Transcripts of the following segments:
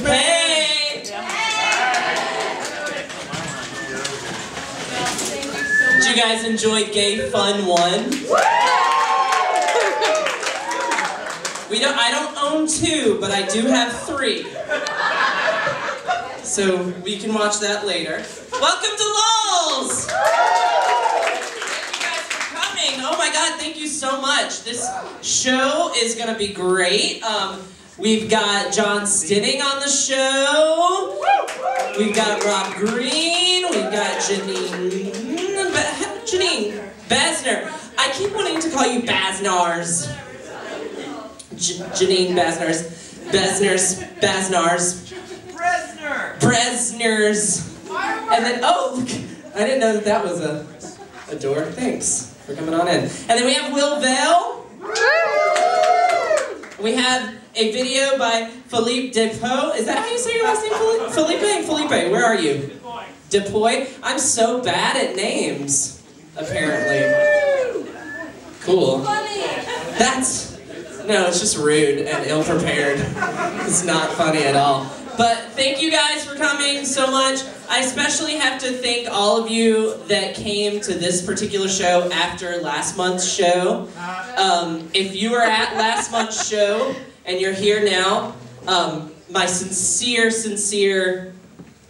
Hey! Did you guys enjoy Gay Fun 1? I don't own 2, but I do have 3. So we can watch that later. Welcome to Lulz! Thank you guys for coming. Oh my God, thank you so much. This show is gonna be great. We've got John Stinning on the show. We've got Rob Green. We've got Jenine Basner. I keep wanting to call you Basnars. Jenine Basnars. Bresners. And then, oh, look, I didn't know that was a door. Thanks for coming on in. And then we have Will Vale. We have a video by Philippe Depoy. Is that how you say your last name, Philippe? Philippe, where are you? Depoy? I'm so bad at names, apparently. Cool. No, it's just rude and ill-prepared. It's not funny at all. But thank you guys for coming so much. I especially have to thank all of you that came to this particular show after last month's show. If you were at last month's show and you're here now, my sincere,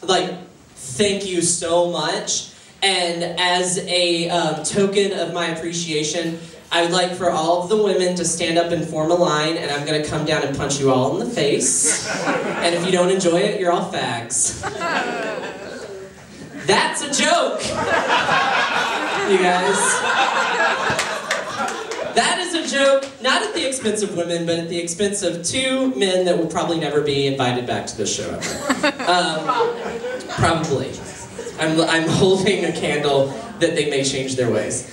thank you so much. And as a token of my appreciation, I would like for all of the women to stand up and form a line, and I'm going to come down and punch you all in the face. And if you don't enjoy it, you're all fags. That's a joke! You guys. That is a joke, not at the expense of women, but at the expense of 2 men that will probably never be invited back to this show ever. Probably. I'm holding a candle that they may change their ways.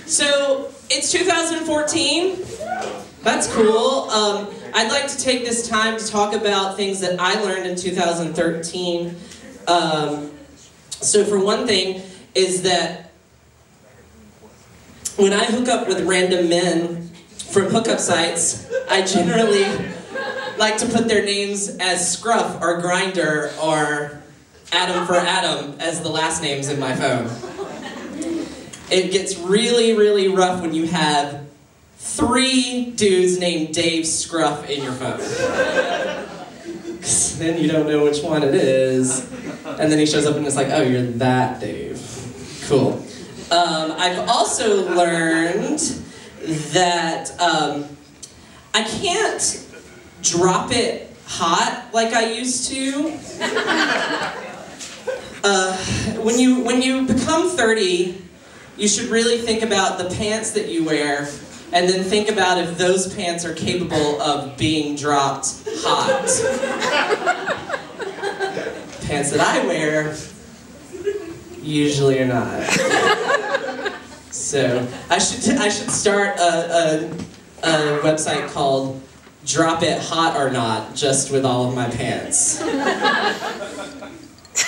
So, it's 2014. That's cool. I'd like to take this time to talk about things that I learned in 2013. So for one thing, is that when I hook up with random men from hookup sites, I generally like to put their names as Scruff or Grinder or Adam for Adam as the last names in my phone. It gets really, really rough when you have 3 dudes named Dave Scruff in your phone. Then you don't know which one it is. And then he shows up and it's like, oh, you're that Dave. Cool. I've also learned that I can't drop it hot like I used to. When you become 30, you should really think about the pants that you wear, and then think about if those pants are capable of being dropped hot. Pants that I wear usually are not. So I should start a website called Drop It Hot or Not, just with all of my pants.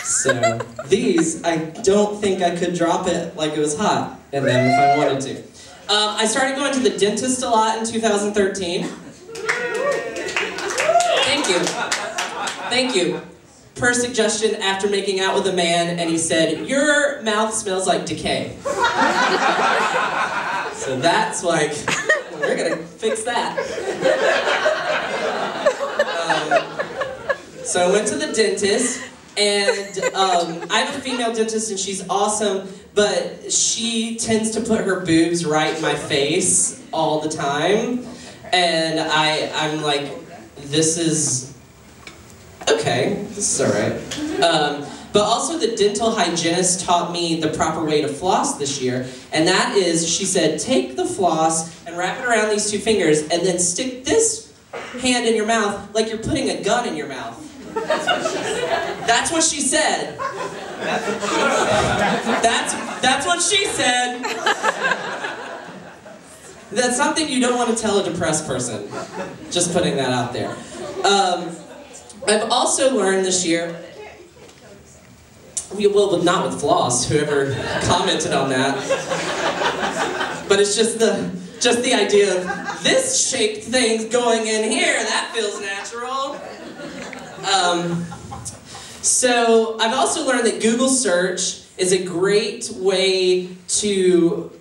So these, I don't think I could drop it like it was hot in them if I wanted to. I started going to the dentist a lot in 2013. Thank you. Thank you. Per suggestion, after making out with a man, and he said, your mouth smells like decay. So that's like, we're gonna fix that. So I went to the dentist, and I have a female dentist and she's awesome, but she tends to put her boobs right in my face all the time. And I'm like, this is okay, this is alright. But also the dental hygienist taught me the proper way to floss this year, and that is, she said, take the floss and wrap it around these 2 fingers and then stick this hand in your mouth like you're putting a gun in your mouth. That's what she said. That's what she said. That's something you don't want to tell a depressed person. Just putting that out there. I've also learned this year, well, not with floss, whoever commented on that, but it's just the Just the idea of this shaped thing going in here, that feels natural. So I've also learned that Google search is a great way to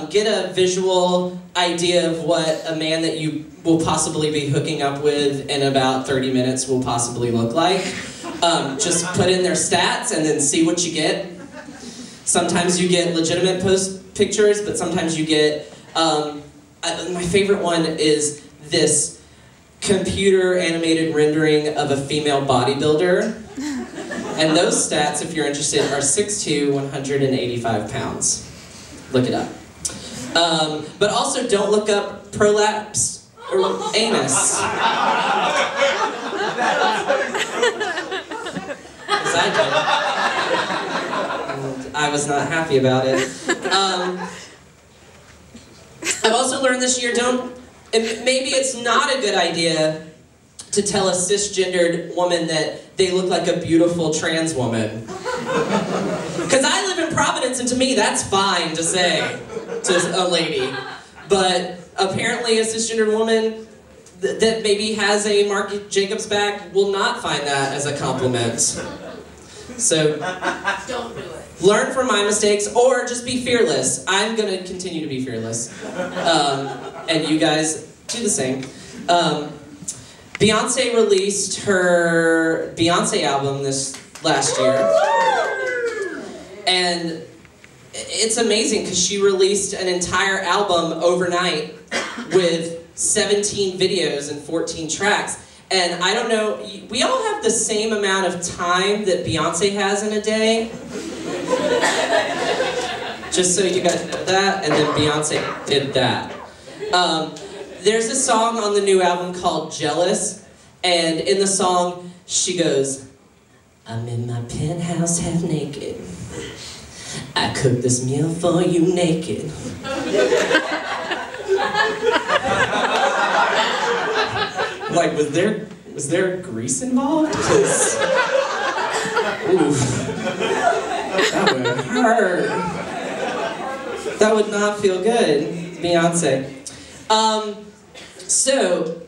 get a visual idea of what a man that you will possibly be hooking up with in about 30 minutes will possibly look like. Just put in their stats and then see what you get. Sometimes you get legitimate post pictures, but sometimes you get, my favorite one is this computer animated rendering of a female bodybuilder. And those stats, if you're interested, are 6'2", 185 pounds. Look it up. But also don't look up prolapse or anus. Because I did. And I was not happy about it. I've also learned this year, maybe it's not a good idea to tell a cisgendered woman that they look like a beautiful trans woman. Because I live in Providence, and to me that's fine to say to a lady. But apparently a cisgendered woman that maybe has a Marc Jacobs bag will not find that as a compliment. So don't do it. Learn from my mistakes, or just be fearless. I'm gonna continue to be fearless. And you guys do the same. Beyonce released her Beyonce album this last year. And it's amazing because she released an entire album overnight with 17 videos and 14 tracks. And I don't know, we all have the same amount of time that Beyonce has in a day. Just so you guys know that, and then Beyonce did that. There's a song on the new album called Jealous, and in the song, she goes, I'm in my penthouse half naked. I cook this meal for you naked. Like, was there grease involved? Oof. That would hurt. That would not feel good, Beyonce. So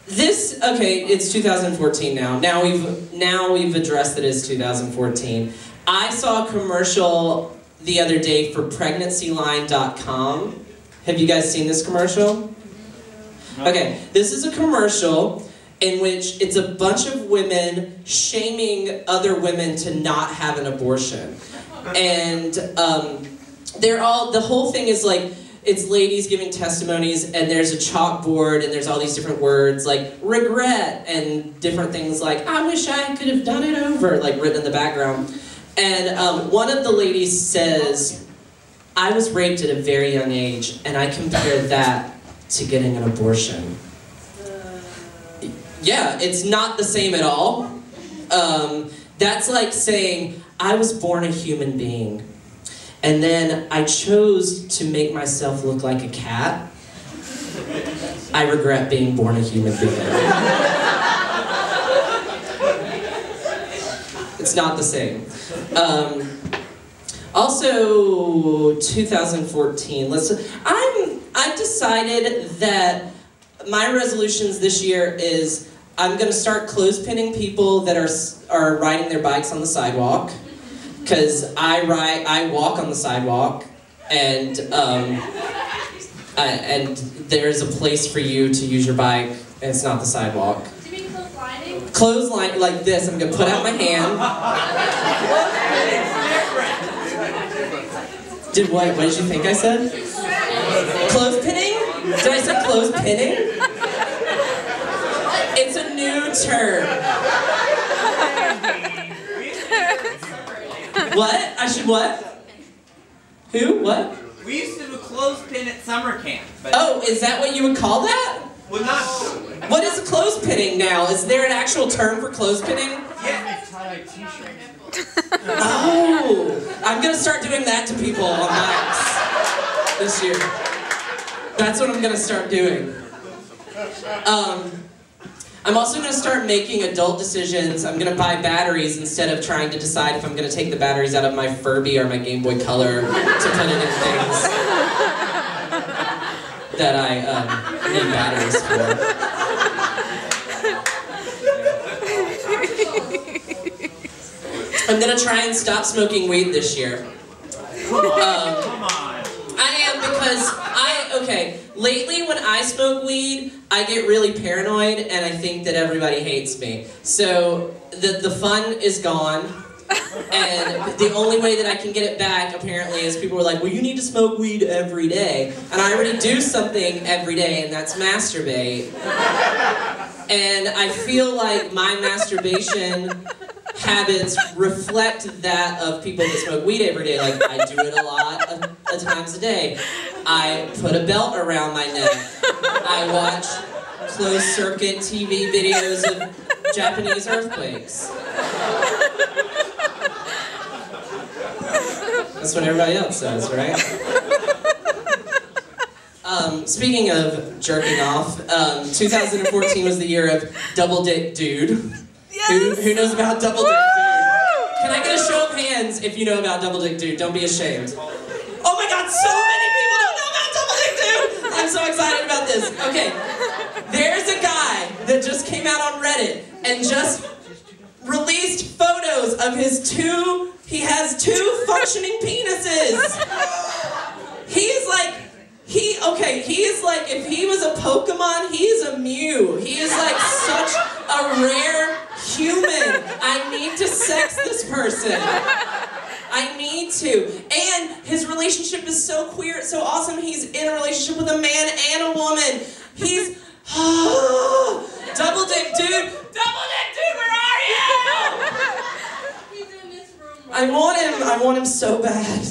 this, okay, it's 2014 now. Now we've addressed that it's 2014. I saw a commercial the other day for pregnancyline.com. Have you guys seen this commercial? Okay, this is a commercial in which it's a bunch of women shaming other women to not have an abortion. And the whole thing is like, it's ladies giving testimonies, and there's a chalkboard, and there's all these different words like regret and different things like, I wish I could have done it over, like written in the background. And one of the ladies says, I was raped at a very young age, and I compare that to getting an abortion. Yeah, it's not the same at all. That's like saying, I was born a human being, and then I chose to make myself look like a cat. I regret being born a human being. It's not the same. Also, 2014. I've decided that my resolutions this year is I'm going to start clothespinning people that are riding their bikes on the sidewalk, because I walk on the sidewalk, and there's a place for you to use your bike, and it's not the sidewalk. Do you mean clotheslining? Clothesline like this. I'm going to put out my hand. What did you think I said? Clothespinning? Did I say clothespinning? It's a new term. What? I should what? Who? What? We used to do a clothespin at summer camp. But Oh, is that what you would call that? well, not. What is clothespinning now? Is there an actual term for clothespinning? Yeah. Oh, I'm gonna start doing that to people on bikes this year. That's what I'm gonna start doing. I'm also gonna start making adult decisions. I'm gonna buy batteries instead of trying to decide if I'm gonna take the batteries out of my Furby or my Game Boy Color to put it in things. that I need batteries for. I'm gonna try and stop smoking weed this year. Come on. I am because okay, lately when I smoke weed, I get really paranoid and I think that everybody hates me. So the fun is gone. And the only way that I can get it back, apparently, is people were like, well, you need to smoke weed every day. And I already do something every day, and that's masturbate. And I feel like my masturbation habits reflect that of people that smoke weed every day. Like, I do it a lot of times a day. I put a belt around my neck. I watch closed-circuit TV videos of Japanese earthquakes. That's what everybody else says, right? Speaking of jerking off, 2014 was the year of Double Dick Dude. Yes. Who knows about Double Dick Dude? Can I get a show of hands if you know about Double Dick Dude? Don't be ashamed. Oh my God, so many people don't know about Double Dick Dude! I'm so excited about this. Okay, there's a guy that just came out on Reddit and just released photos of he has 2 functioning penises. He's like, if he was a Pokemon, he's a Mew. He is like such a rare human. I need to sex this person. I need to. And his relationship is so queer, it's so awesome. He's in a relationship with a man and a woman. He's, Double Dick Dude. Double Dick Dude, where are you? I want him so bad.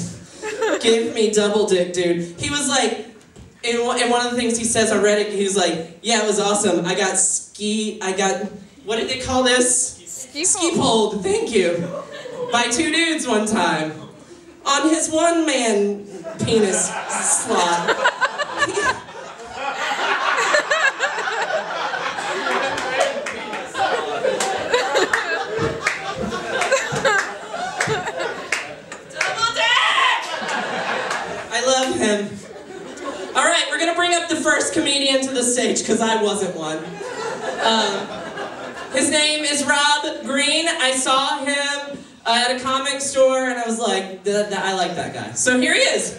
Give me Double Dick Dude. He was like, in one of the things he says on Reddit, he was like, yeah, it was awesome. I got, what did they call this? Ski pulled, thank you. By 2 dudes one time. On his one-man penis slot. All right, we're gonna bring up the first comedian to the stage because I wasn't one. His name is Rob Green. I saw him at a comic store and I was like, I like that guy. So here he is.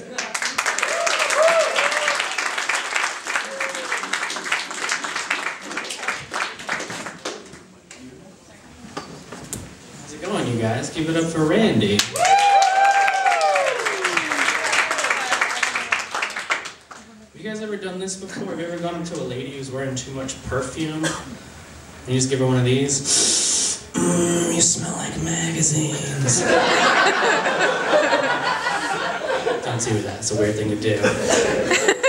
How's it going, you guys? Give it up for Randy. You guys ever done this before? Have you ever gone up to a lady who's wearing too much perfume? And you just give her one of these? You smell like magazines. Don't do that. It's a weird thing to do.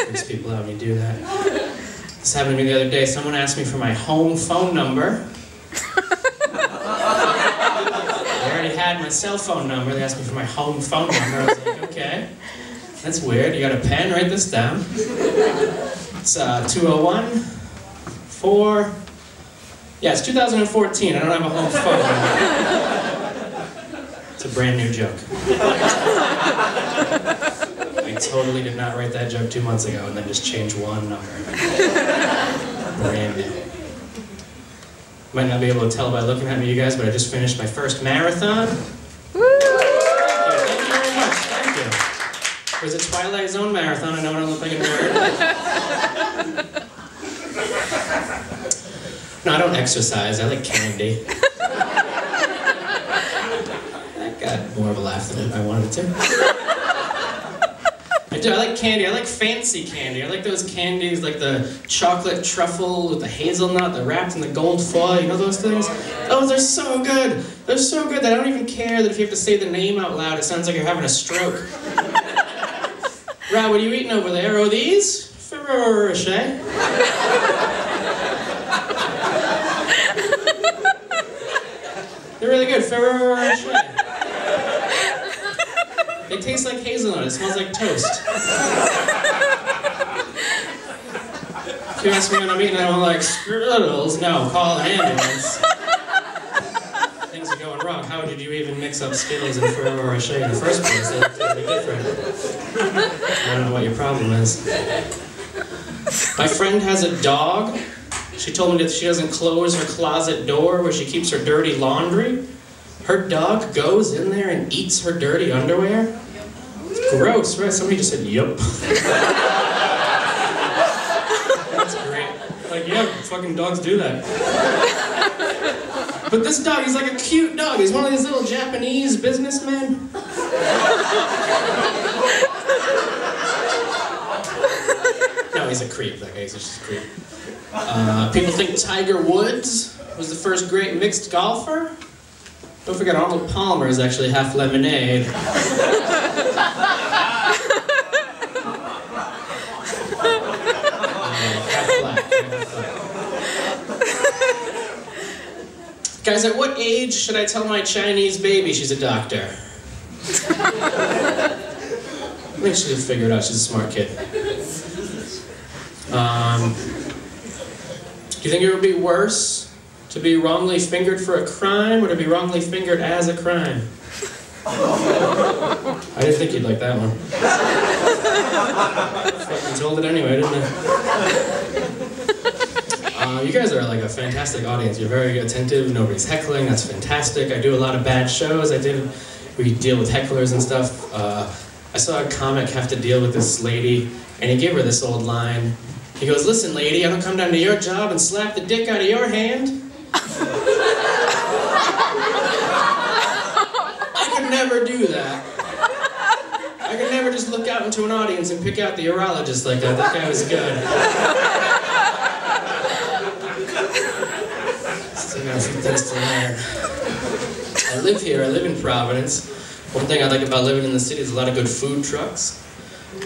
Freaks people out when you do that. This happened to me the other day. Someone asked me for my home phone number. They already had my cell phone number. They asked me for my home phone number. I was like, okay. That's weird. You got a pen? Write this down. It's 201-4. Yeah, it's 2014. I don't have a home phone. It's a brand new joke. I totally did not write that joke 2 months ago and then just change one number. Brand new. Might not be able to tell by looking at me, you guys, but I just finished my first marathon. It was a Twilight Zone marathon. I know I don't look like a nerd. No, I don't exercise. I like candy. That got more of a laugh than I wanted it to. I do. I like candy. I like fancy candy. I like those candies like the chocolate truffle with the hazelnut, the wrapped in the gold foil. You know those things? Oh, they're so good. They're so good that I don't even care that if you have to say the name out loud, it sounds like you're having a stroke. Rob, what are you eating over there? Oh, these? Ferrero Rocher. They're really good. Ferrero Rocher. They taste like hazelnut. It smells like toast. If you ask me what I'm eating, I don't like strudels. No, call an ambulance. Things are going wrong. How did you even mix up Skittles and Ferrero Rocher in the first place? They're totally different. I don't know what your problem is. My friend has a dog. She told me that she doesn't close her closet door where she keeps her dirty laundry. Her dog goes in there and eats her dirty underwear. It's gross, right? Somebody just said, yup. That's great. Like, yeah, fucking dogs do that. But this dog, he's like a cute dog. He's one of these little Japanese businessmen. No, he's a creep. That guy's just a creep. People think Tiger Woods was the first great mixed golfer. Don't forget, Arnold Palmer is actually half lemonade. Half black. Guys, at what age should I tell my Chinese baby she's a doctor? I think she'll figure it out. She's a smart kid. Do you think it would be worse to be wrongly fingered for a crime or to be wrongly fingered as a crime? I didn't think you'd like that one. Fucking told it anyway, didn't I? You guys are like a fantastic audience. You're very attentive. Nobody's heckling. That's fantastic. I do a lot of bad shows. We deal with hecklers and stuff. I saw a comic have to deal with this lady, and he gave her this old line. He goes, "Listen, lady, I don't come down to your job and slap the dick out of your hand." I could never do that. I could never just look out into an audience and pick out the urologist like that. That guy was good. Still got a few things to learn. I live here. I live in Providence. One thing I like about living in the city is a lot of good food trucks.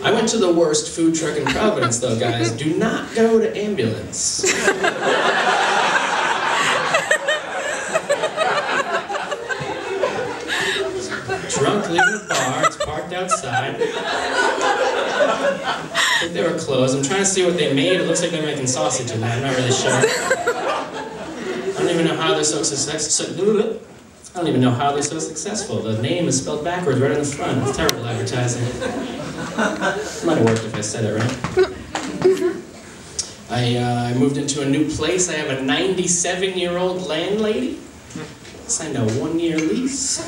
I went to the worst food truck in Providence, though, guys. Do not go to Ambulance. Drunk, leaving the bar. It's parked outside. I think they were closed. I'm trying to see what they made. It looks like they're making sausage in there. I'm not really sure. I don't even know how they're so successful. I don't even know how they're so successful. The name is spelled backwards right on the front. It's terrible advertising. It might have worked if I said it right. I moved into a new place. I have a 97-year-old landlady. Signed a 1-year lease.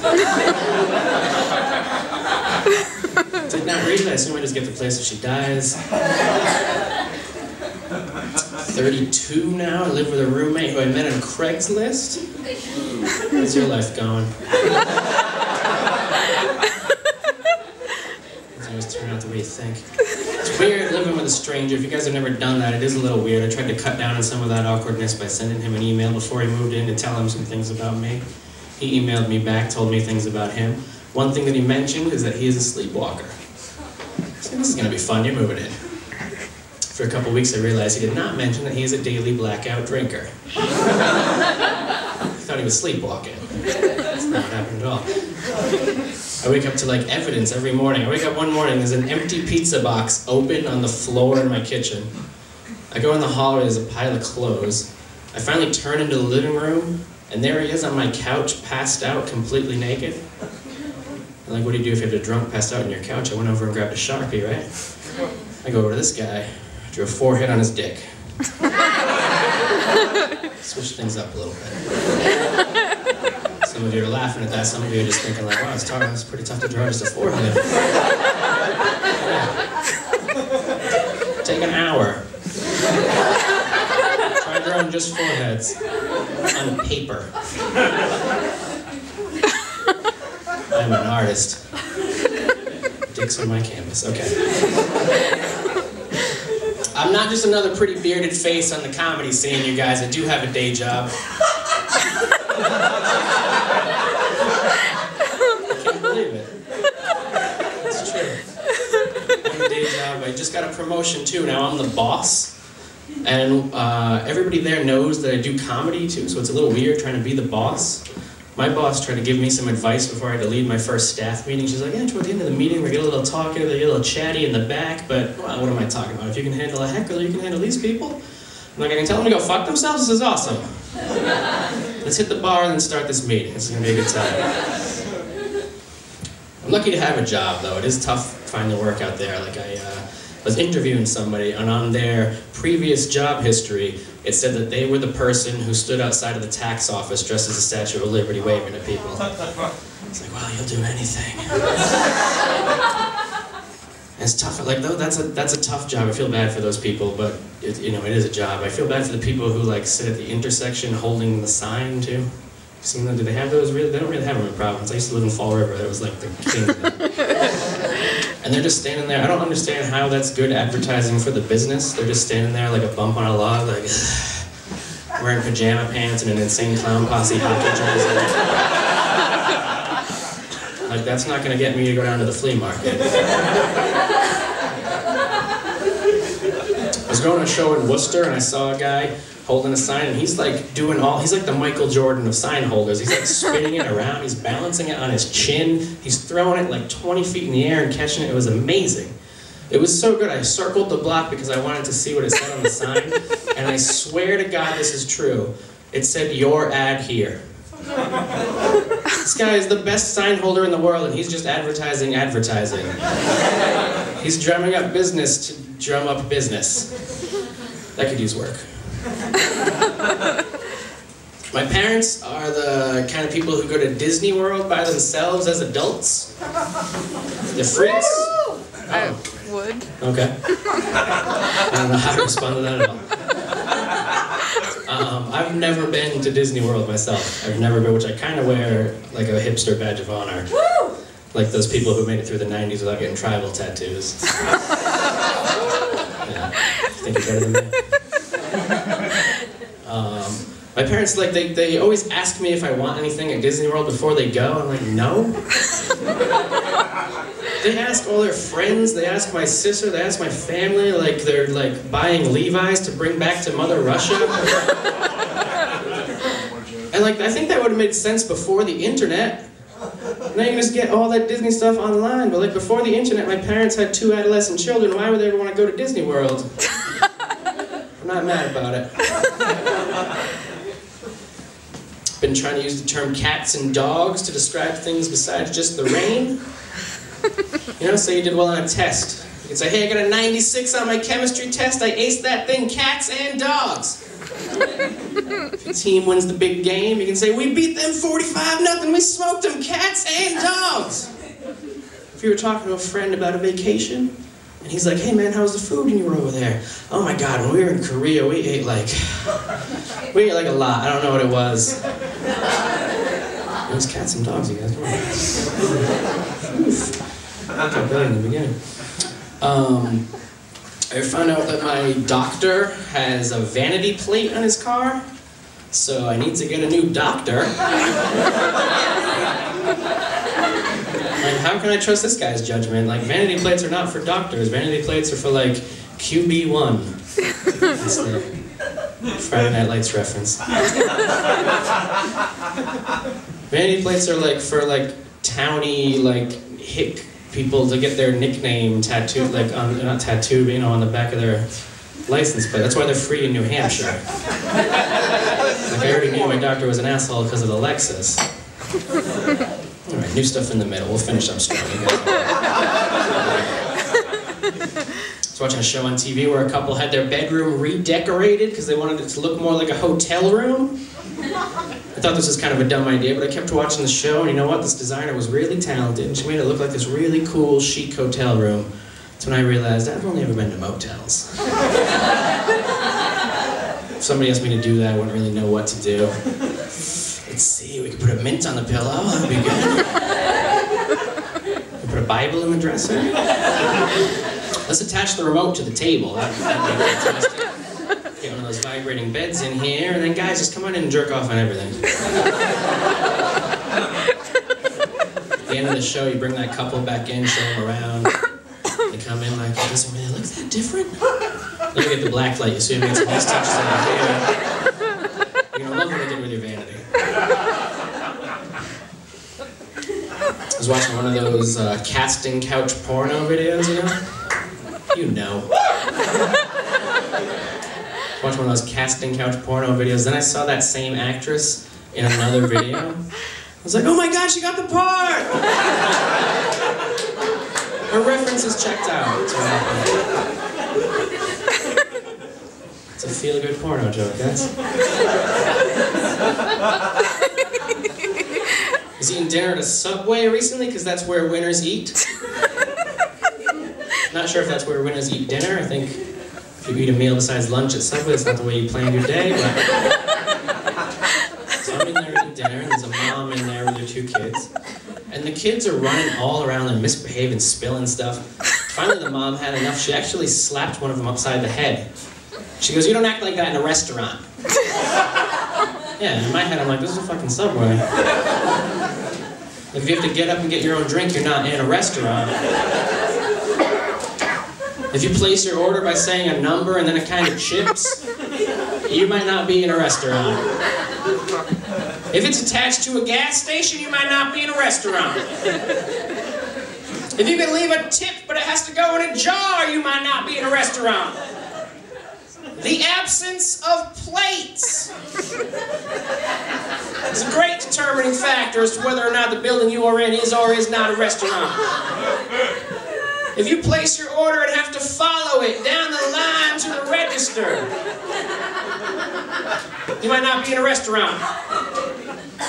Did not read it. I assume I just get the place if she dies. 32 now. I live with a roommate who I met on Craigslist. How's your life going? Doesn't always turn out the way you think. It's weird living with a stranger. If you guys have never done that, it is a little weird. I tried to cut down on some of that awkwardness by sending him an email before he moved in to tell him some things about me. He emailed me back, told me things about him. One thing that he mentioned is that he is a sleepwalker. So this is going to be fun. You're moving in. For a couple weeks, I realized he did not mention that he is a daily blackout drinker. I thought he was sleepwalking. That's not what happened at all. I wake up to like evidence every morning. I wake up one morning, there's an empty pizza box open on the floor in my kitchen. I go in the hallway, there's a pile of clothes. I finally turn into the living room, and there he is on my couch, passed out, completely naked. I'm like, what do you do if you have a drunk passed out on your couch? I went over and grabbed a Sharpie, right? I go over to this guy, drew a forehead on his dick. Switch things up a little bit. Some of you are laughing at that, some of you are just thinking like, wow, it's pretty tough to draw just a forehead. Yeah. Take an hour. Try drawing just foreheads on paper. I'm an artist. Dicks on my canvas, okay. I'm not just another pretty bearded face on the comedy scene, you guys. I do have a day job. I can't believe it. It's true. I have a day job. I just got a promotion too. Now I'm the boss. And everybody there knows that I do comedy too, so it's a little weird trying to be the boss. My boss tried to give me some advice before I had to lead my first staff meeting. She's like, yeah, toward the end of the meeting, we get a little talkative, we get a little chatty in the back, but well, what am I talking about? If you can handle a heckler, you can handle these people? I'm like, I can tell them to go fuck themselves? This is awesome. Let's hit the bar and then start this meeting. This is going to be a good time. I'm lucky to have a job, though. It is tough finding work out there. Like, was interviewing somebody, and on their previous job history, it said that they were the person who stood outside of the tax office dressed as a Statue of Liberty waving at people. It's like, well, you'll do anything. And it's tough. Like, though, that's a tough job. I feel bad for those people, but it is a job. I feel bad for the people who like sit at the intersection holding the sign too. Seen them? Do they have those? Really, they don't really have them in Providence. I used to live in Fall River. That was like the king of them. And they're just standing there. I don't understand how that's good advertising for the business. They're just standing there like a bump on a log, like wearing pajama pants and an Insane Clown Posse hockey jersey. Like, that's not going to get me to go down to the flea market. I was going to a show in Worcester and I saw a guy holding a sign, and he's like he's like the Michael Jordan of sign holders. He's like spinning it around, he's balancing it on his chin, he's throwing it like 20 feet in the air and catching it. It was amazing. It was so good. I circled the block because I wanted to see what it said on the sign, and I swear to God this is true. It said, "Your ad here." This guy is the best sign holder in the world, and he's just advertising. He's drumming up business to drum up business. That could use work. My parents are the kind of people who go to Disney World by themselves as adults. They're freaks. I would. Okay. I don't know how to respond to that at all. I've never been to Disney World myself. I've never been, which I kind of wear like a hipster badge of honor. Woo! Like those people who made it through the 90s without getting tribal tattoos. Yeah. Think you're better than me? My parents, like, they always ask me if I want anything at Disney World before they go. I'm like, no. They ask all their friends, they ask my sister, they ask my family, like they're like buying Levi's to bring back to Mother Russia. And like, I think that would have made sense before the internet. Now you can just get all that Disney stuff online, but like before the internet, my parents had 2 adolescent children. Why would they ever want to go to Disney World? I'm not mad about it. Been trying to use the term cats and dogs to describe things besides just the rain. You know, say you did well on a test. You can say, hey, I got a 96 on my chemistry test. I aced that thing, cats and dogs. If your team wins the big game, you can say, we beat them 45-0. We smoked them, cats and dogs. If you were talking to a friend about a vacation, and he's like, hey man, how was the food when you were over there? Oh my God, when we were in Korea, we ate like a lot. I don't know what it was. It was cats and dogs, you guys. Come on. I got better in the beginning. I found out that my doctor has a vanity plate on his car, so I need to get a new doctor. Like, how can I trust this guy's judgment? Like, vanity plates are not for doctors. Vanity plates are for, like, QB1. That's the Friday Night Lights reference. Vanity plates are, like, for, like, towny, like, hick people to get their nickname tattooed, like, on, not tattooed, but, you know, on the back of their license plate. That's why they're free in New Hampshire. Like, I already knew my doctor was an asshole because of the Lexus. Alright, new stuff in the middle. We'll finish up strong. I was watching a show on TV where a couple had their bedroom redecorated because they wanted it to look more like a hotel room. I thought this was kind of a dumb idea, but I kept watching the show, and you know what? This designer was really talented, and she made it look like this really cool, chic hotel room. That's when I realized I've only ever been to motels. If somebody asked me to do that, I wouldn't really know what to do. Let's see, we could put a mint on the pillow, that'd be good. We put a Bible in the dresser. Let's attach the remote to the table, that'd be fantastic. Get one of those vibrating beds in here, and then guys, just come on in and jerk off on everything. At the end of the show, you bring that couple back in, show them around. They come in like, it doesn't really look that different. Let me get the black light, you see what I mean? Some nice touches over here. You're gonna love what I did with your vanity. I was watching one of those casting couch porno videos, you know? You know. Watched one of those casting couch porno videos, then I saw that same actress in another video. I was like, oh my God, she got the part! Her reference is checked out. That's what happened. It's a feel-good porno joke, guys. Was eating dinner at a Subway recently, because that's where winners eat. Not sure if that's where winners eat dinner. I think if you eat a meal besides lunch at Subway, it's not the way you plan your day. But... So I'm in there eating dinner, and there's a mom in there with her 2 kids. And the kids are running all around and misbehaving, spilling stuff. Finally, the mom had enough. She actually slapped one of them upside the head. She goes, "You don't act like that in a restaurant." Yeah, in my head, I'm like, this is a fucking Subway. If you have to get up and get your own drink, you're not in a restaurant. If you place your order by saying a number and then a kind of chips, you might not be in a restaurant. If it's attached to a gas station, you might not be in a restaurant. If you can leave a tip but it has to go in a jar, you might not be in a restaurant. The absence of plates is a great determining factor as to whether or not the building you are in is or is not a restaurant. If you place your order and have to follow it down the line to the register, you might not be in a restaurant.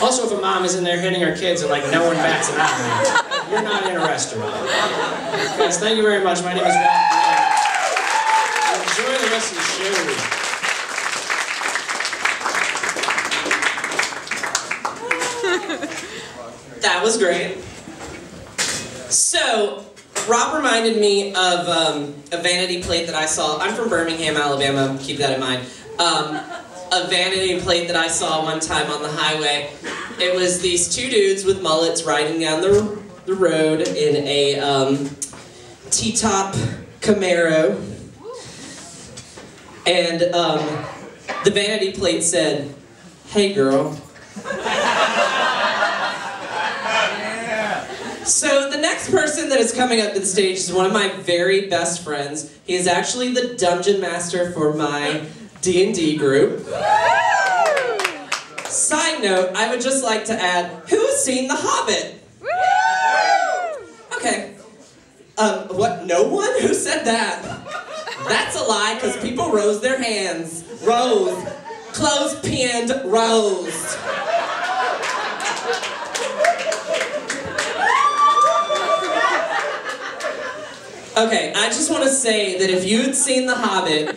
Also, if a mom is in there hitting her kids and like no one bats an eye, you're not in a restaurant. Guys, thank you very much. My name is Rob. Enjoy the rest of the show. That was great. So, Rob reminded me of a vanity plate that I saw. I'm from Birmingham, Alabama, keep that in mind. A vanity plate that I saw one time on the highway. It was these 2 dudes with mullets riding down the road in a T-top Camaro. And the vanity plate said, "Hey girl." So the next person that is coming up to the stage is one of my very best friends. He is actually the dungeon master for my D&D group. Side note, I would just like to add, who has seen The Hobbit? Okay. What? No one? Who said that? That's a lie, because people rose their hands. Rose. Clothespined rose. Okay, I just want to say that if you had seen The Hobbit,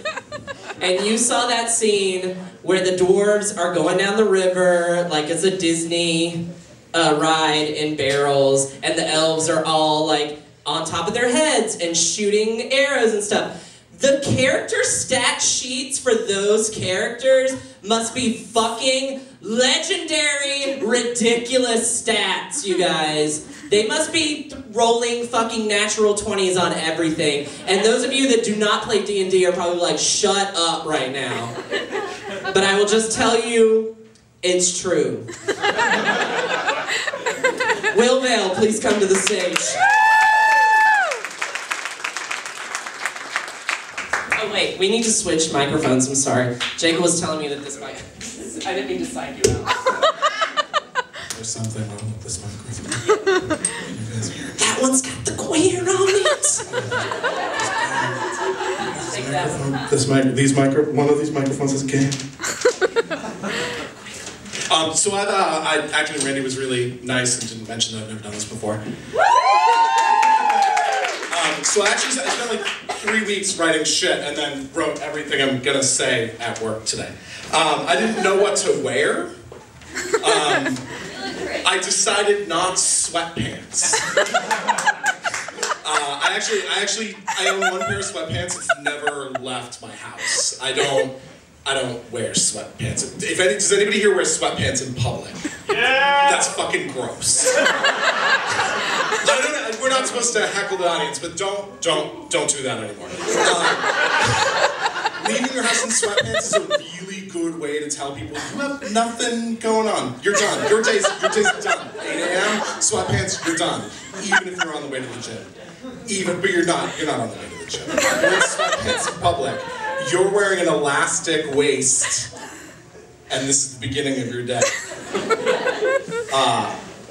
and you saw that scene where the dwarves are going down the river, like it's a Disney ride in barrels, and the elves are all like on top of their heads and shooting arrows and stuff. The character stat sheets for those characters must be fucking legendary, ridiculous stats, you guys. They must be rolling fucking natural 20s on everything. And those of you that do not play D&D are probably like, shut up right now. But I will just tell you, it's true. Will Vale, please come to the stage. Oh wait, we need to switch microphones, I'm sorry. Jacob was telling me that this mic... I didn't mean to psych you out. There's something wrong with this microphone. You guys hear it? That one's got the queer on it. Take that one. One of these microphones is gay. So actually, Randy was really nice and didn't mention that I've never done this before. So I actually spent like 3 weeks writing shit and then wrote everything I'm gonna say at work today. I didn't know what to wear. I decided not sweatpants. I own 1 pair of sweatpants. It's never left my house. I don't wear sweatpants. Does anybody here wear sweatpants in public? Yeah! That's fucking gross. We're not supposed to heckle the audience, but don't do that anymore. Leaving your house in sweatpants is a really good way to tell people you have nothing going on. You're done. Your day's done. 8 a.m. sweatpants. You're done. Even if you're on the way to the gym. But you're not on the way to the gym. You're in sweatpants in public. You're wearing an elastic waist, and this is the beginning of your day.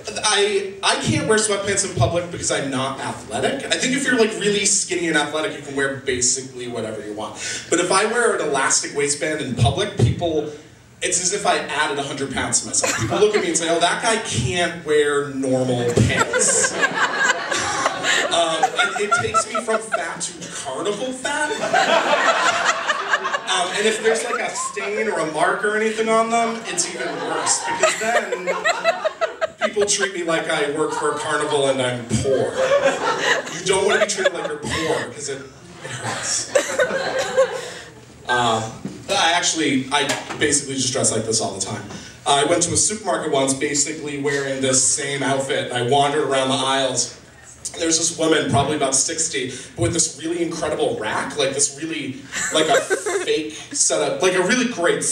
I can't wear sweatpants in public because I'm not athletic. I think if you're like really skinny and athletic, you can wear basically whatever you want. But if I wear an elastic waistband in public, it's as if I added 100 pounds to myself. People look at me and say, oh, that guy can't wear normal pants. It takes me from fat to carnival fat. And if there's like a stain or a mark or anything on them, it's even worse. Because then people treat me like I work for a carnival and I'm poor. You don't want to be treated like you're poor because it hurts. I basically just dress like this all the time. I went to a supermarket once basically wearing this same outfit. I wandered around the aisles. There's this woman, probably about 60, but with this really incredible rack, like this really, like a fake setup, like a really great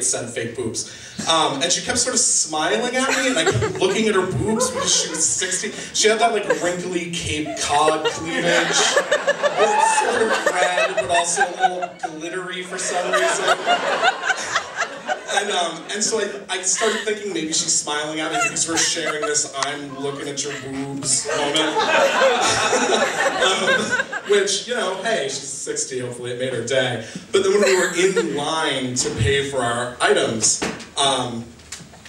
set of fake boobs. And she kept sort of smiling at me, and I kept looking at her boobs because she was 60. She had that like wrinkly Cape Cod cleavage, where it's sort of red, but also a little glittery for some reason. And so I started thinking maybe she's smiling at me because we're sharing this I'm looking at your boobs moment. Which, you know, hey, she's 60, hopefully it made her day. But then when we were in line to pay for our items,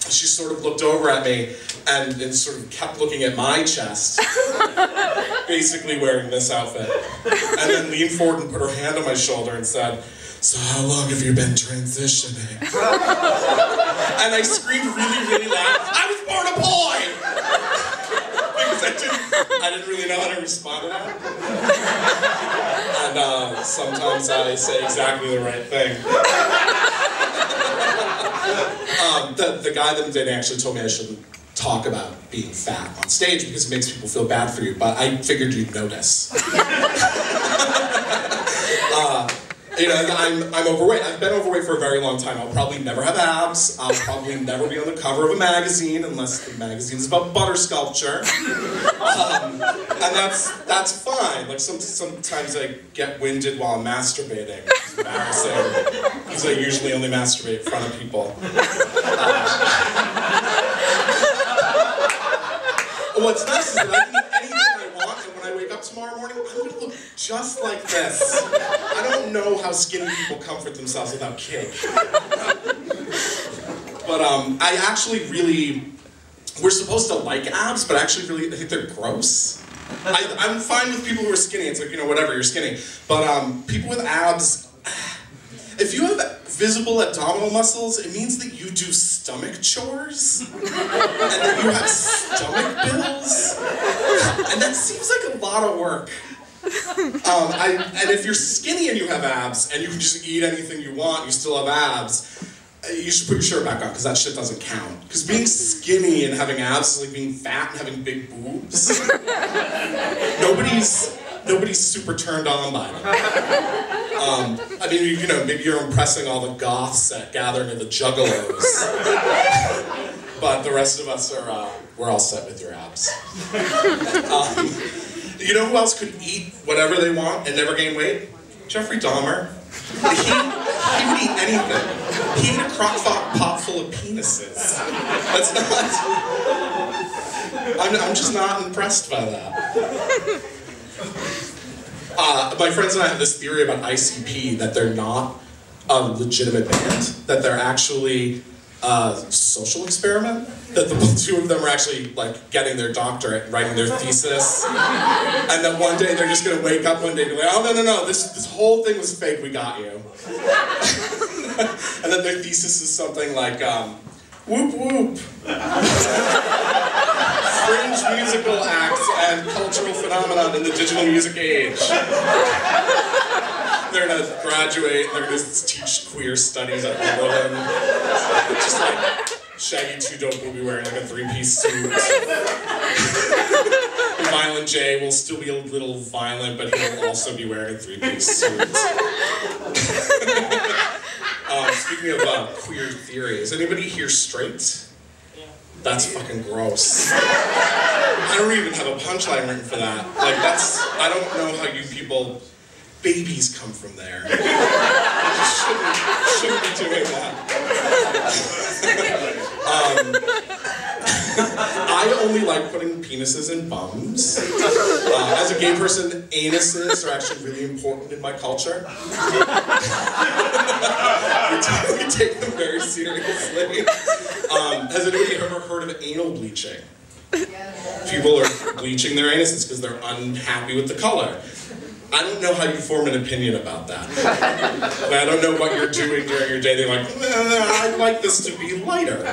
she sort of looked over at me and sort of kept looking at my chest, basically wearing this outfit. And then leaned forward and put her hand on my shoulder and said, so how long have you been transitioning? And I screamed really, really loud, I was born a boy! Because I didn't really know how to respond to that. And sometimes I say exactly the right thing. The guy that I'm dating actually told me I shouldn't talk about being fat on stage because it makes people feel bad for you, but I figured you'd notice. You know, I'm overweight. I've been overweight for a very long time. I'll probably never have abs. I'll probably never be on the cover of a magazine unless the magazine's about butter sculpture. And that's fine. Like sometimes I get winded while I'm masturbating. It's embarrassing because I usually only masturbate in front of people. What's nice is that I can eat anything I want, and when I wake up tomorrow morning, I'm going to look just like this. I don't know how skinny people comfort themselves without cake. But I actually really, we're supposed to like abs, but I actually really think they're gross. I'm fine with people who are skinny. It's like, you know, whatever, you're skinny. But people with abs, if you have visible abdominal muscles, it means that you do stomach chores, and that you have stomach bills, and that seems like a lot of work. And if you're skinny and you have abs, and you can just eat anything you want, you still have abs, you should put your shirt back on, because that shit doesn't count. Because being skinny and having abs is like being fat and having big boobs. Nobody's super turned on by them. I mean, you know, maybe you're impressing all the goths that gather into the juggalos. But the rest of us are, we're all set with your abs. You know who else could eat whatever they want and never gain weight? Jeffrey Dahmer. He would eat anything. He ate a crock pot full of penises. That's not... I'm just not impressed by that. My friends and I have this theory about ICP, that they're not a legitimate band, that they're actually a social experiment, that the two of them are actually like getting their doctorate, writing their thesis, and that one day they're just gonna wake up one day and be like, oh no, this whole thing was fake, we got you. And that their thesis is something like, whoop whoop. Fringe musical acts and cultural phenomenon in the digital music age. They're gonna graduate and they're gonna teach queer studies at Oberlin. Just like Shaggy 2 Dope will be wearing like a 3-piece suit. Violent J will still be a little violent, but he will also be wearing a 3-piece suit. Speaking of queer theory, is anybody here straight? That's fucking gross. I don't even have a punchline written for that. Like I don't know how you people, babies come from there. Shouldn't be doing that. I only like putting penises in bums. As a gay person, anuses are actually really important in my culture. We take them very seriously. Has anybody ever heard of anal bleaching? People are bleaching their anuses because they're unhappy with the color. I don't know how you form an opinion about that. I don't know what you're doing during your day. They're like, I'd like this to be lighter.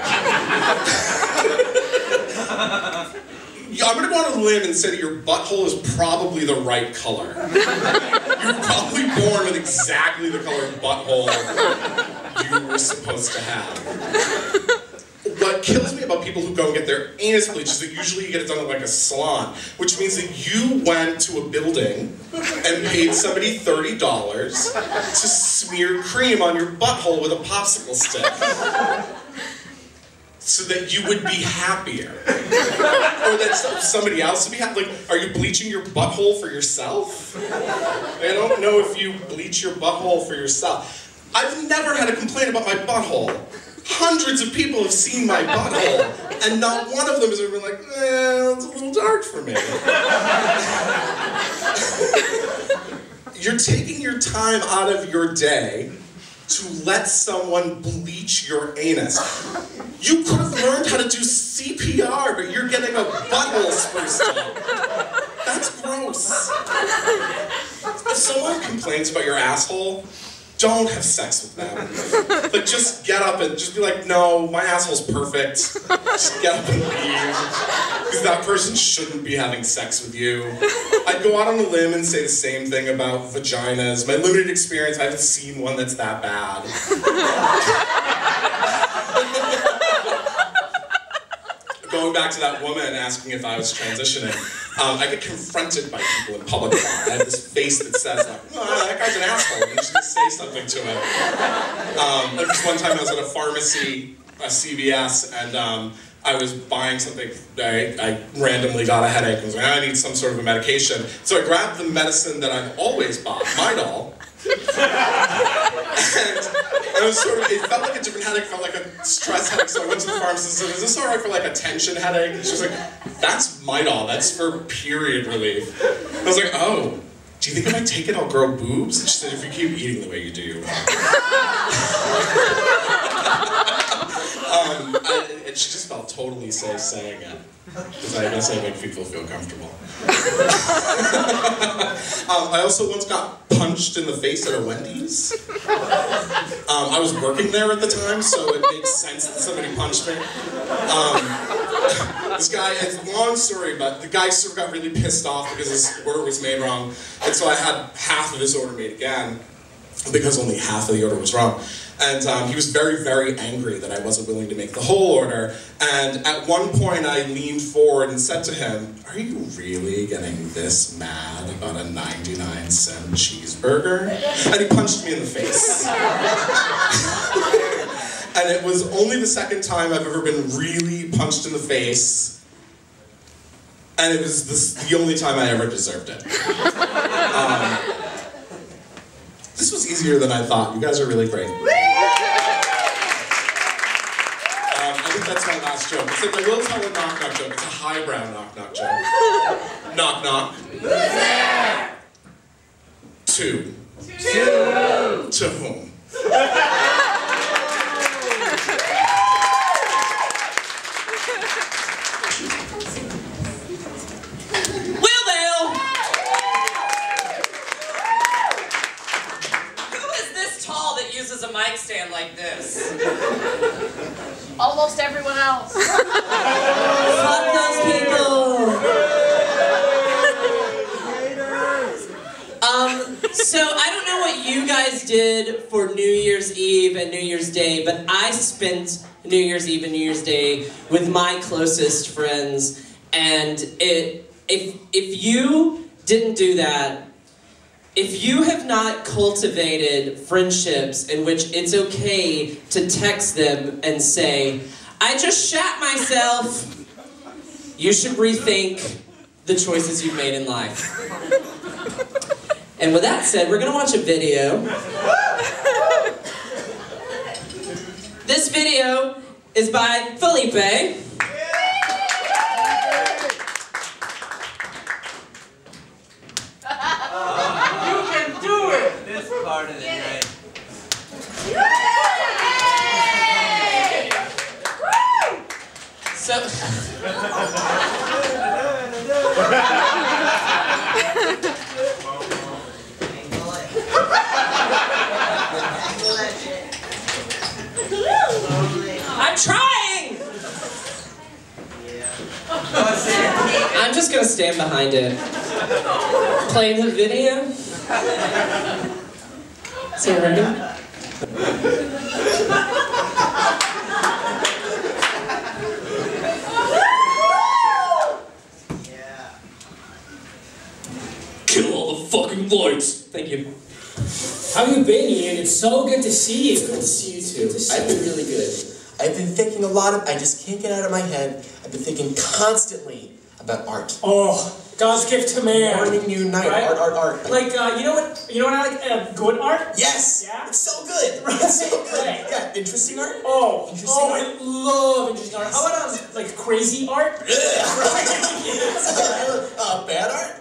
I'm going to go on a limb and say that your butthole is probably the right color. You're probably born with exactly the color butthole you were supposed to have. What kills me about people who go and get their anus bleached is that usually you get it done at like a salon, which means that you went to a building and paid somebody $30 to smear cream on your butthole with a popsicle stick so that you would be happier. Or that somebody else would be happy. Like, are you bleaching your butthole for yourself? I don't know if you bleach your butthole for yourself. I've never had a complaint about my butthole. Hundreds of people have seen my butthole, and not one of them has ever been like, it's a little dark for me. You're taking your time out of your day to let someone bleach your anus. You could have learned how to do CPR, but you're getting a butthole spruce done. That's gross. If someone complains about your asshole, don't have sex with them. Like, just get up and just be like, no, my asshole's perfect. Just get up and leave. Because that person shouldn't be having sex with you. I'd go out on a limb and say the same thing about vaginas. My limited experience, I haven't seen one that's that bad. Going back to that woman asking if I was transitioning, I get confronted by people in public. I have this face that says, like, oh, that guy's an asshole, and you should say something to him. Like this one time I was at a pharmacy, a CVS, and I was buying something. I randomly got a headache and was like, I need some sort of a medication. So I grabbed the medicine that I've always bought, Midol. And it was sort of, it felt like a different headache, felt like a stress headache, so I went to the pharmacist and said, is this alright for like a tension headache? And she was like, that's Midol, that's for period relief. I was like, oh, do you think if I take it I'll grow boobs? And she said, if you keep eating the way you do, you will. And she just felt totally safe saying it. Because I guess I make people feel comfortable. I also once got punched in the face at a Wendy's. I was working there at the time, so it makes sense that somebody punched me. This guy, it's a long story, but the guy sort of got really pissed off because his order was made wrong. And so I had half of his order made again, because only half of the order was wrong. And he was very, very angry that I wasn't willing to make the whole order. And at one point I leaned forward and said to him, are you really getting this mad about a 99-cent cheeseburger? And he punched me in the face. And it was only the second time I've ever been really punched in the face. And it was the only time I ever deserved it. This was easier than I thought. You guys are really great. I think that's my last joke. Except I will tell a knock-knock joke. It's a highbrow knock-knock joke. Knock-knock. Who's there? Two. To whom? A mic stand like this. Almost everyone else. Fuck those people. So I don't know what you guys did for New Year's Eve and New Year's Day, but I spent New Year's Eve and New Year's Day with my closest friends, and if you didn't do that, if you have not cultivated friendships in which it's okay to text them and say, I just shat myself, you should rethink the choices you've made in life. And with that said, we're gonna watch a video. This video is by Felipe. harder than right. So. I'm trying! I'm just gonna stand behind it. Playing the video. Is it ready? Kill all the fucking lights! Thank you. How you been, Ian? It's so good to see you. It's good to see you too. I've been really good. I've been thinking a lot of, I just can't get out of my head. I've been thinking constantly about art. Oh, God's gift to man. Morning, noon, night, right? art. Like, you know what I like? Good art? Yes! Yeah? It's so good! It's so good! Right. Yeah, interesting art? Oh, Interesting art. art? I love interesting art. How about, like, crazy art? Bad art?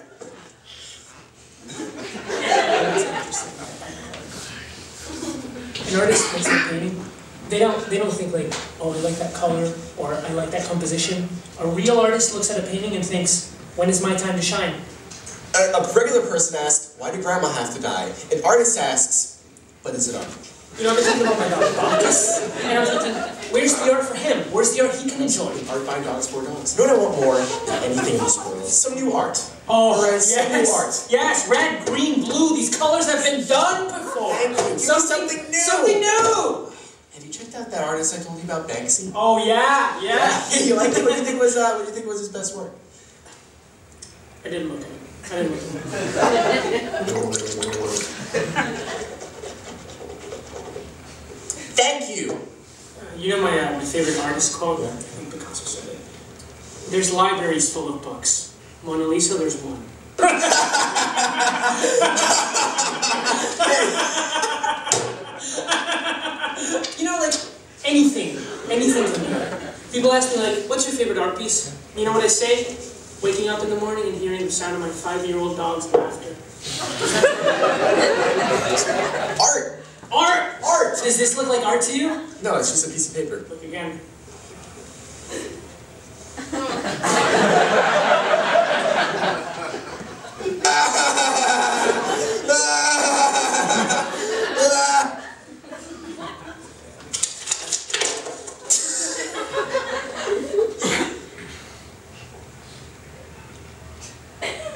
An artist makes a painting. They don't think like, oh, I like that color, or I like that composition. A real artist looks at a painting and thinks, when is my time to shine? A regular person asks, why did grandma have to die? An artist asks, what is it art? You know, I've been thinking about my dog, Bacchus, and I'm thinking, where's the art for him? Where's the art he can enjoy? Art by dogs for dogs. You know what I want more than anything in this world? Some new art. Oh, Yes, some new art. Yes, red, green, blue, these colors have been done before. Thank you. Something new. Something new! Have you checked out that artist I told you about, Banksy? Oh, yeah. You liked it? What do you think was his best work? I didn't look at it. Thank you. You know my favorite artist quote? I think Picasso said it. There's libraries full of books. Mona Lisa, there's one. You know, like, anything can be. People ask me, like, what's your favorite art piece? You know what I say? Waking up in the morning and hearing the sound of my 5-year-old dog's laughter. Art. Art! Art! Does this look like art to you? No, it's just a piece of paper. Look again.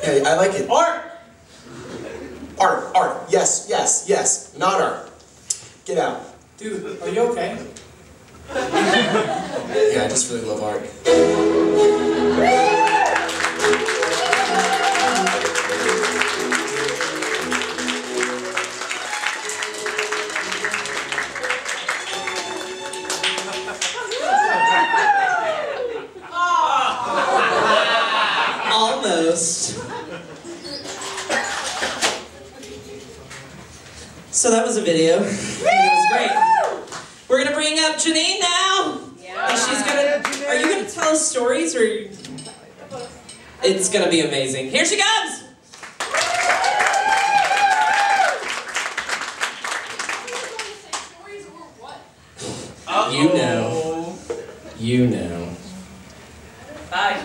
Yeah, I like it. Art! Art. Yes. Not art. Get out. Dude, are you okay? Yeah, I just really love art. Almost. So that was a video. It was great. We're gonna bring up Jenine now. Yeah. And she's gonna. Are you gonna tell us stories or? It's gonna be amazing. Here she comes. You know. You know. Bye.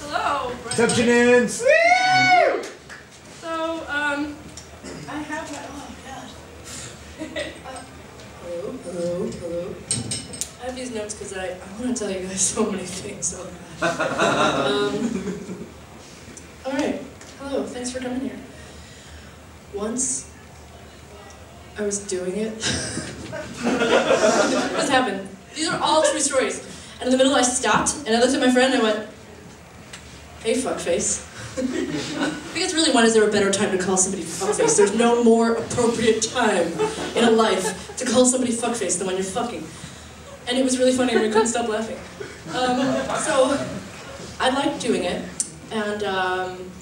Hello. What's up, Jenine? So, I have my, oh god. Hello. I have these notes because I want to tell you guys so many things. Alright, hello, thanks for coming here. Once, I was doing it. This happened. These are all true stories. And in the middle I stopped, and I looked at my friend and I went, hey, fuckface. I think it's really, when is there a better time to call somebody fuckface? There's no more appropriate time in a life to call somebody fuckface than when you're fucking. And it was really funny and we couldn't stop laughing. So, I like doing it, and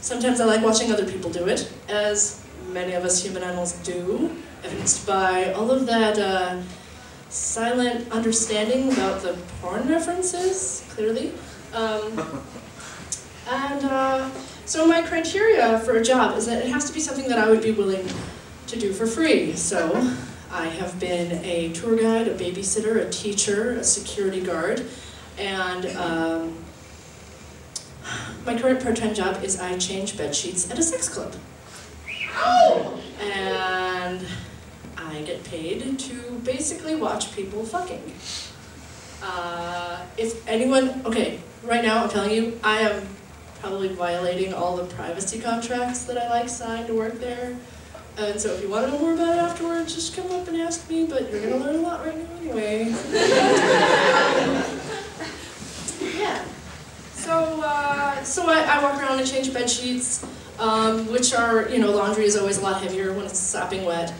sometimes I like watching other people do it, as many of us human animals do, evidenced by all of that silent understanding about the porn references, clearly. So my criteria for a job is that it has to be something that I would be willing to do for free. So I have been a tour guide, a babysitter, a teacher, a security guard, and my current part-time job is I change bed sheets at a sex club. And I get paid to basically watch people fucking. If anyone, okay, right now I'm telling you, I am probably violating all the privacy contracts that I signed to work there. And so if you want to know more about it afterwards, just come up and ask me, but you're going to learn a lot right now anyway. Yeah. So I walk around and change bed sheets, which are, laundry is always a lot heavier when it's sopping wet.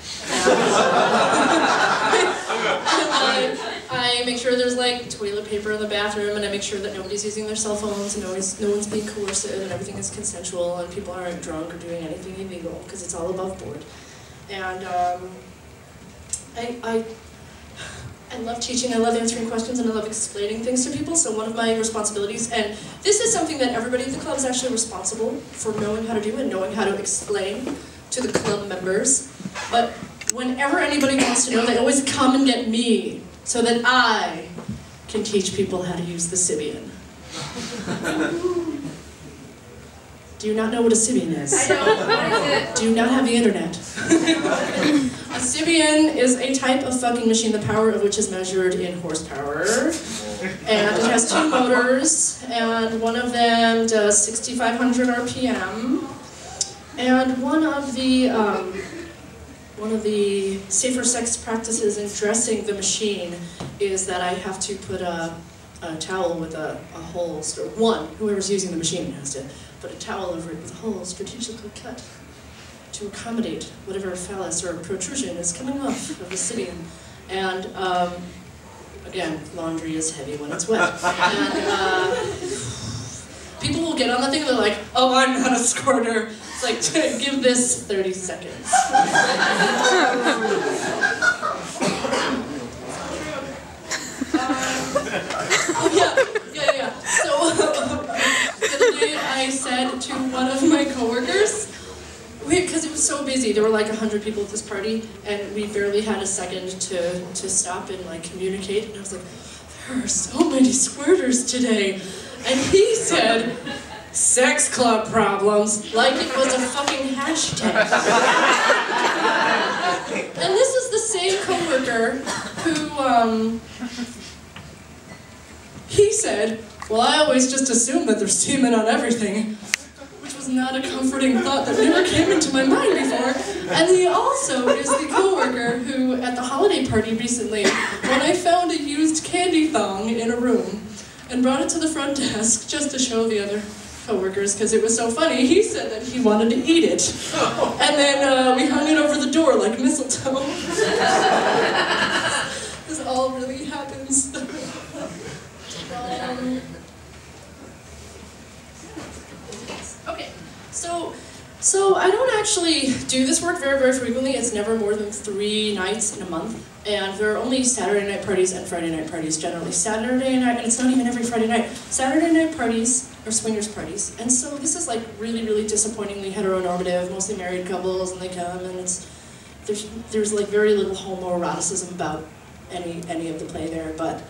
And I make sure there's toilet paper in the bathroom, and I make sure that nobody's using their cell phones, and no one's being coercive, and everything is consensual, and people aren't drunk or doing anything illegal, because it's all above board. And I love teaching, I love answering questions, and I love explaining things to people, so one of my responsibilities, and this is something that everybody at the club is actually responsible for knowing how to do and knowing how to explain to the club members, but whenever anybody wants to know, they always come and get me, so that I can teach people how to use the Sibian. Do you not know what a Sibian is? I don't. What is it? Do you not have the internet? A Sibian is a type of fucking machine, the power of which is measured in horsepower. And it has 2 motors, and one of them does 6,500 RPM. And one of the safer sex practices in dressing the machine is that I have to put a towel with a hole, whoever's using the machine has to put a towel over it with a hole strategically cut to accommodate whatever phallus or protrusion is coming off of the Sibian. And again, laundry is heavy when it's wet. And people will get on the thing and they're like, oh, I'm not a squirter. It's like, give this 30 seconds. Oh yeah. So the other day I said to one of my coworkers, because it was so busy, there were 100 people at this party, and we barely had a second to stop and communicate, and I was like, there are so many squirters today. And he said, sex club problems, like it was a fucking hashtag. And this is the same coworker who, he said, well, I always just assume that there's semen on everything, which was not a comforting thought that never came into my mind before. And he also is the coworker who, at the holiday party recently, when I found a used candy thong in a room and brought it to the front desk just to show the other coworkers because it was so funny, he said that he wanted to eat it. And then we hung it over the door like mistletoe. This all really happens. Okay, so I don't actually do this work very, very frequently. It's never more than 3 nights in a month. And there are only Saturday night parties and Friday night parties generally. Saturday night, and it's not even every Friday night. Saturday night parties are swingers parties. And so this is really, really disappointingly heteronormative, mostly married couples, and they come, and there's very little homoeroticism about any of the play there, but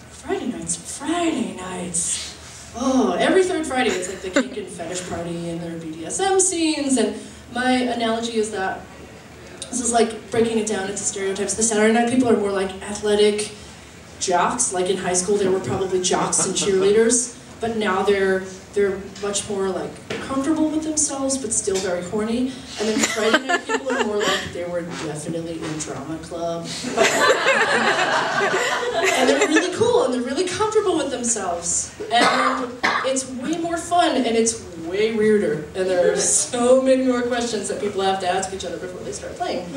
Friday nights. Oh, every 3rd Friday it's the kink and fetish party and there are BDSM scenes, and my analogy is that this is breaking it down into stereotypes. The Saturday night people are more athletic jocks, in high school they were probably jocks and cheerleaders, but now they're much more comfortable with themselves but still very horny. And then Friday night people are more they were definitely in drama club. And they're really cool and they're really comfortable with themselves. And it's way more fun and it's way weirder. And there are so many more questions that people have to ask each other before they start playing.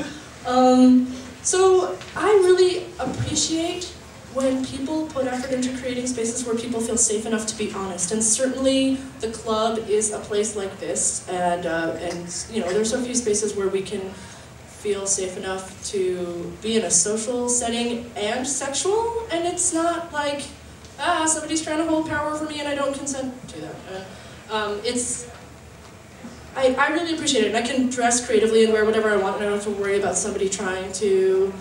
So I really appreciate when people put effort into creating spaces where people feel safe enough to be honest. And certainly the club is a place like this, and there's a few spaces where we can feel safe enough to be in a social setting and sexual, and it's not somebody's trying to hold power over me and I don't consent to that. I really appreciate it. And I can dress creatively and wear whatever I want, and I don't have to worry about somebody trying to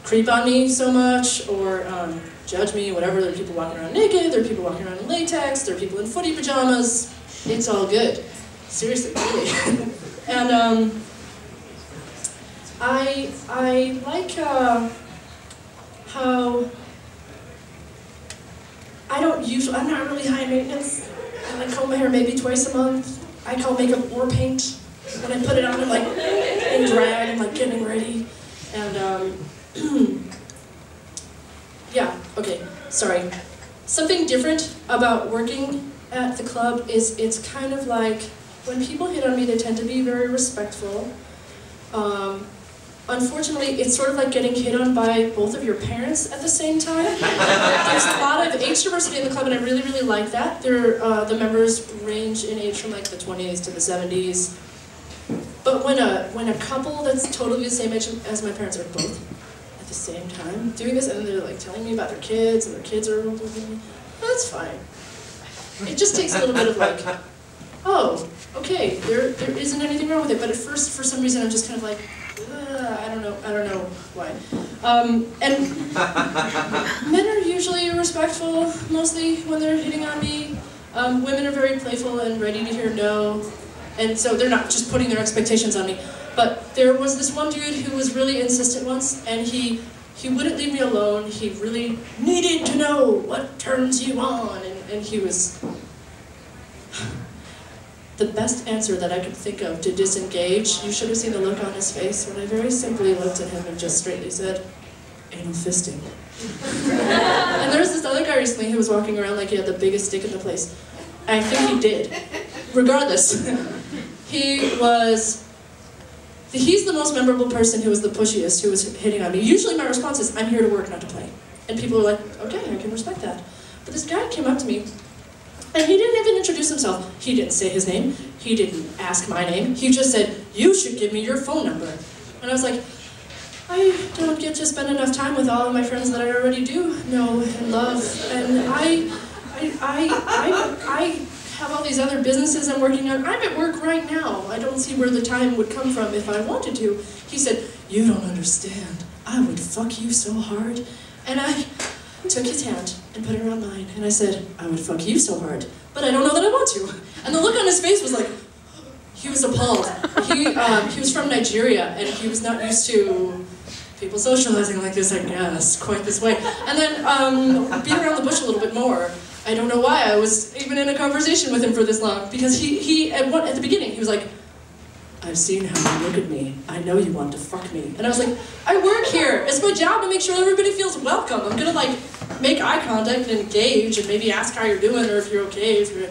creep on me so much, or judge me, whatever. There are people walking around naked, there are people walking around in latex, there are people in footy pajamas. It's all good. Seriously, really. And I like how I'm not really high maintenance. I like comb my hair maybe twice a month. I call makeup war paint. When I put it on, I'm like in drag, I'm like getting ready. And yeah, okay, sorry. Something different about working at the club is it's kind of like, when people hit on me, they tend to be very respectful. Unfortunately, it's sort of like getting hit on by both of your parents at the same time. There's a lot of age diversity in the club, and I really, really like that. The members range in age from like the 20s to the 70s. But when a couple that's totally the same age as my parents are both at the same time doing this, and they're like telling me about their kids, and their kids are older than me, that's fine. It just takes a little bit of like, oh, okay, there isn't anything wrong with it. But at first, for some reason, I'm just kind of like, I don't know why. And men are usually respectful, mostly when they're hitting on me. Women are very playful and ready to hear no, and so they're not just putting their expectations on me. But there was this one dude who was really insistent once, and he wouldn't leave me alone. He really needed to know what turns you on, and he was... The best answer that I could think of to disengage, you should have seen the look on his face when I very simply looked at him and just straightly said, anal fisting. And there was this other guy recently who was walking around like he had the biggest dick in the place. I think he did. Regardless, he's the most memorable person who was the pushiest, who was hitting on me. Usually my response is, I'm here to work, not to play. And people are like, okay, I can respect that. But this guy came up to me, and he didn't even introduce himself. He didn't say his name. He didn't ask my name. He just said, you should give me your phone number. And I was like, I don't get to spend enough time with all of my friends that I already do know and love. And I have all these other businesses I'm working on. I'm at work right now. I don't see where the time would come from if I wanted to. He said, you don't understand. I would fuck you so hard. And I took his hand and put it around mine, and I said, I would fuck you so hard, but I don't know that I want to. And the look on his face was like, he was appalled. He was from Nigeria, and he was not used to people socializing like this, I guess, quite this way. And then, beat around the bush a little bit more. I don't know why I was even in a conversation with him for this long, because he at the beginning, he was like, I've seen how you look at me. I know you want to fuck me. And I was like, I work here. It's my job to make sure everybody feels welcome. I'm gonna like make eye contact and engage and maybe ask how you're doing or if you're okay, if you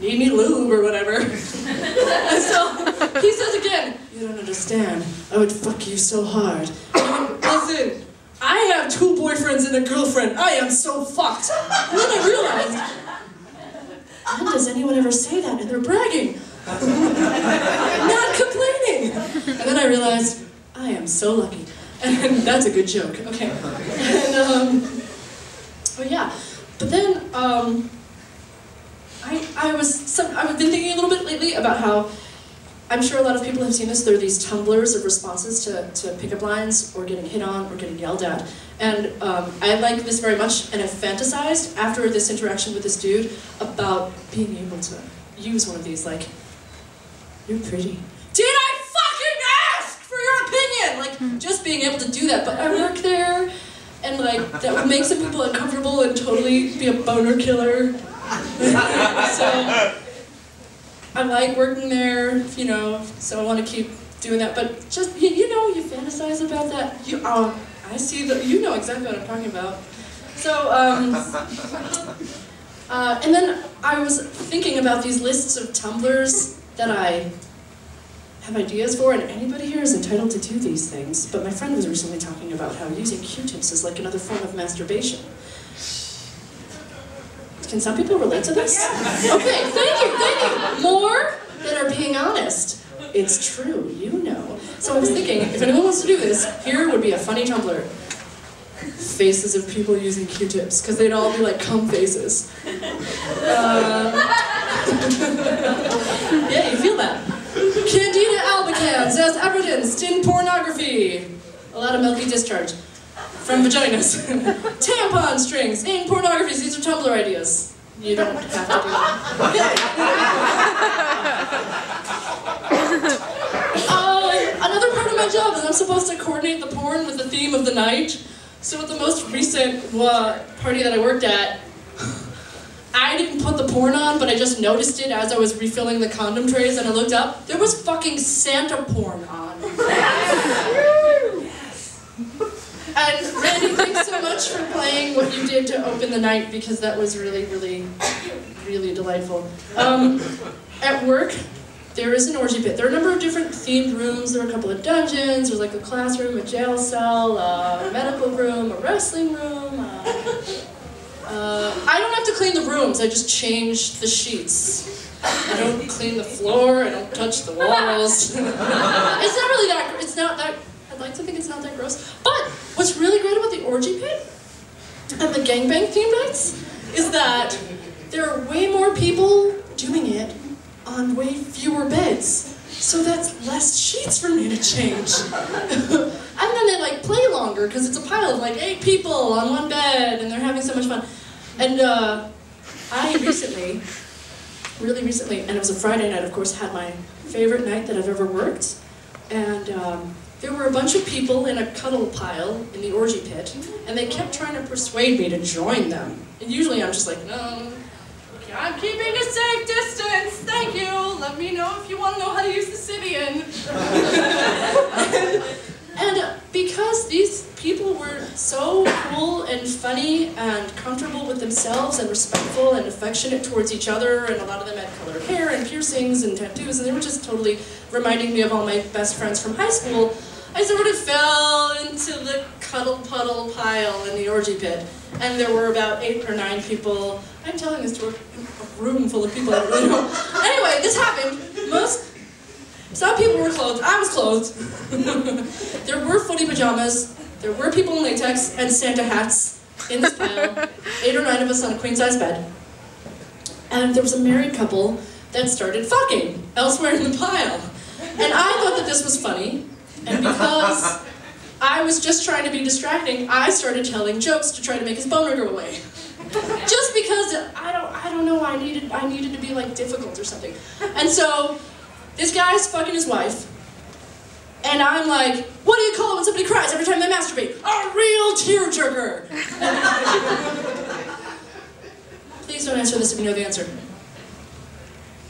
need me lube or whatever. And so he says again, you don't understand. I would fuck you so hard. Listen, I have 2 boyfriends and a girlfriend. I am so fucked. And then I realized, when does anyone ever say that and they're bragging? Not complaining. And then I realized, I am so lucky. And that's a good joke, okay. And, but yeah. But then, I've been thinking a little bit lately about how, I'm sure a lot of people have seen this, there are these tumblers of responses to pickup lines, or getting hit on, or getting yelled at. And I like this very much, and I've fantasized after this interaction with this dude about being able to use one of these, like, you're pretty. Did I fucking ask for your opinion? Like, just being able to do that. But I work there, and like, that would make some people uncomfortable and totally be a boner killer. So, I like working there, you know, so I want to keep doing that. But just, you know, you fantasize about that. I see that, you know exactly what I'm talking about. So, and then I was thinking about these lists of tumblers that I have ideas for, and anybody here is entitled to do these things, but my friend was recently talking about how using Q-tips is like another form of masturbation. Can some people relate to this? Okay, thank you. More that are being honest. It's true, you know. So I was thinking, if anyone wants to do this, here would be a funny Tumblr. Faces of people using Q-tips, because they'd all be like cum faces. Yeah, you feel that. discharge from vaginas. Tampon strings in pornographies. These are Tumblr ideas. You don't have to do that. Another part of my job is I'm supposed to coordinate the porn with the theme of the night. So at the most recent party that I worked at, I didn't put the porn on, but I just noticed it as I was refilling the condom trays, and I looked up. There was fucking Santa porn on. And Randy, thanks so much for playing what you did to open the night, because that was really, really, really delightful. At work, there is an orgy pit. There are a number of different themed rooms. There are a couple of dungeons. There's like a classroom, a jail cell, a medical room, a wrestling room. I don't have to clean the rooms. I just change the sheets. I don't clean the floor. I don't touch the walls. It's not really that. It's not that. I'd like to think it's not that gross. But what's really great about the orgy pit and the gangbang theme nights is that there are way more people doing it on way fewer beds. So that's less sheets for me to change. And then they like play longer because it's a pile of like 8 people on one bed and they're having so much fun. And I recently, really recently, and it was a Friday night, of course, had my favorite night that I've ever worked. And there were a bunch of people in a cuddle pile in the orgy pit, and they kept trying to persuade me to join them. And usually I'm just like, no, I'm keeping a safe distance, thank you. Let me know if you want to know how to use the Sibian. and because these people were so cool and funny and comfortable with themselves and respectful and affectionate towards each other, and a lot of them had colored hair and piercings and tattoos, and they were just totally reminding me of all my best friends from high school, I sort of fell into the cuddle puddle pile in the orgy pit. And there were about 8 or 9 people. I'm telling this to a room full of people I don't really know. Anyway, this happened. Some people were clothed. I was clothed. There were footy pajamas. There were people in latex and Santa hats in this pile. 8 or 9 of us on a queen-size bed. And there was a married couple that started fucking elsewhere in the pile. And I thought that this was funny. And because I was just trying to be distracting, I started telling jokes to try to make his boner go away. Just because I don't know, I needed to be like difficult or something. And so this guy's fucking his wife, and I'm like, what do you call it when somebody cries every time they masturbate? A real tearjerker. Please don't answer this if you know the answer.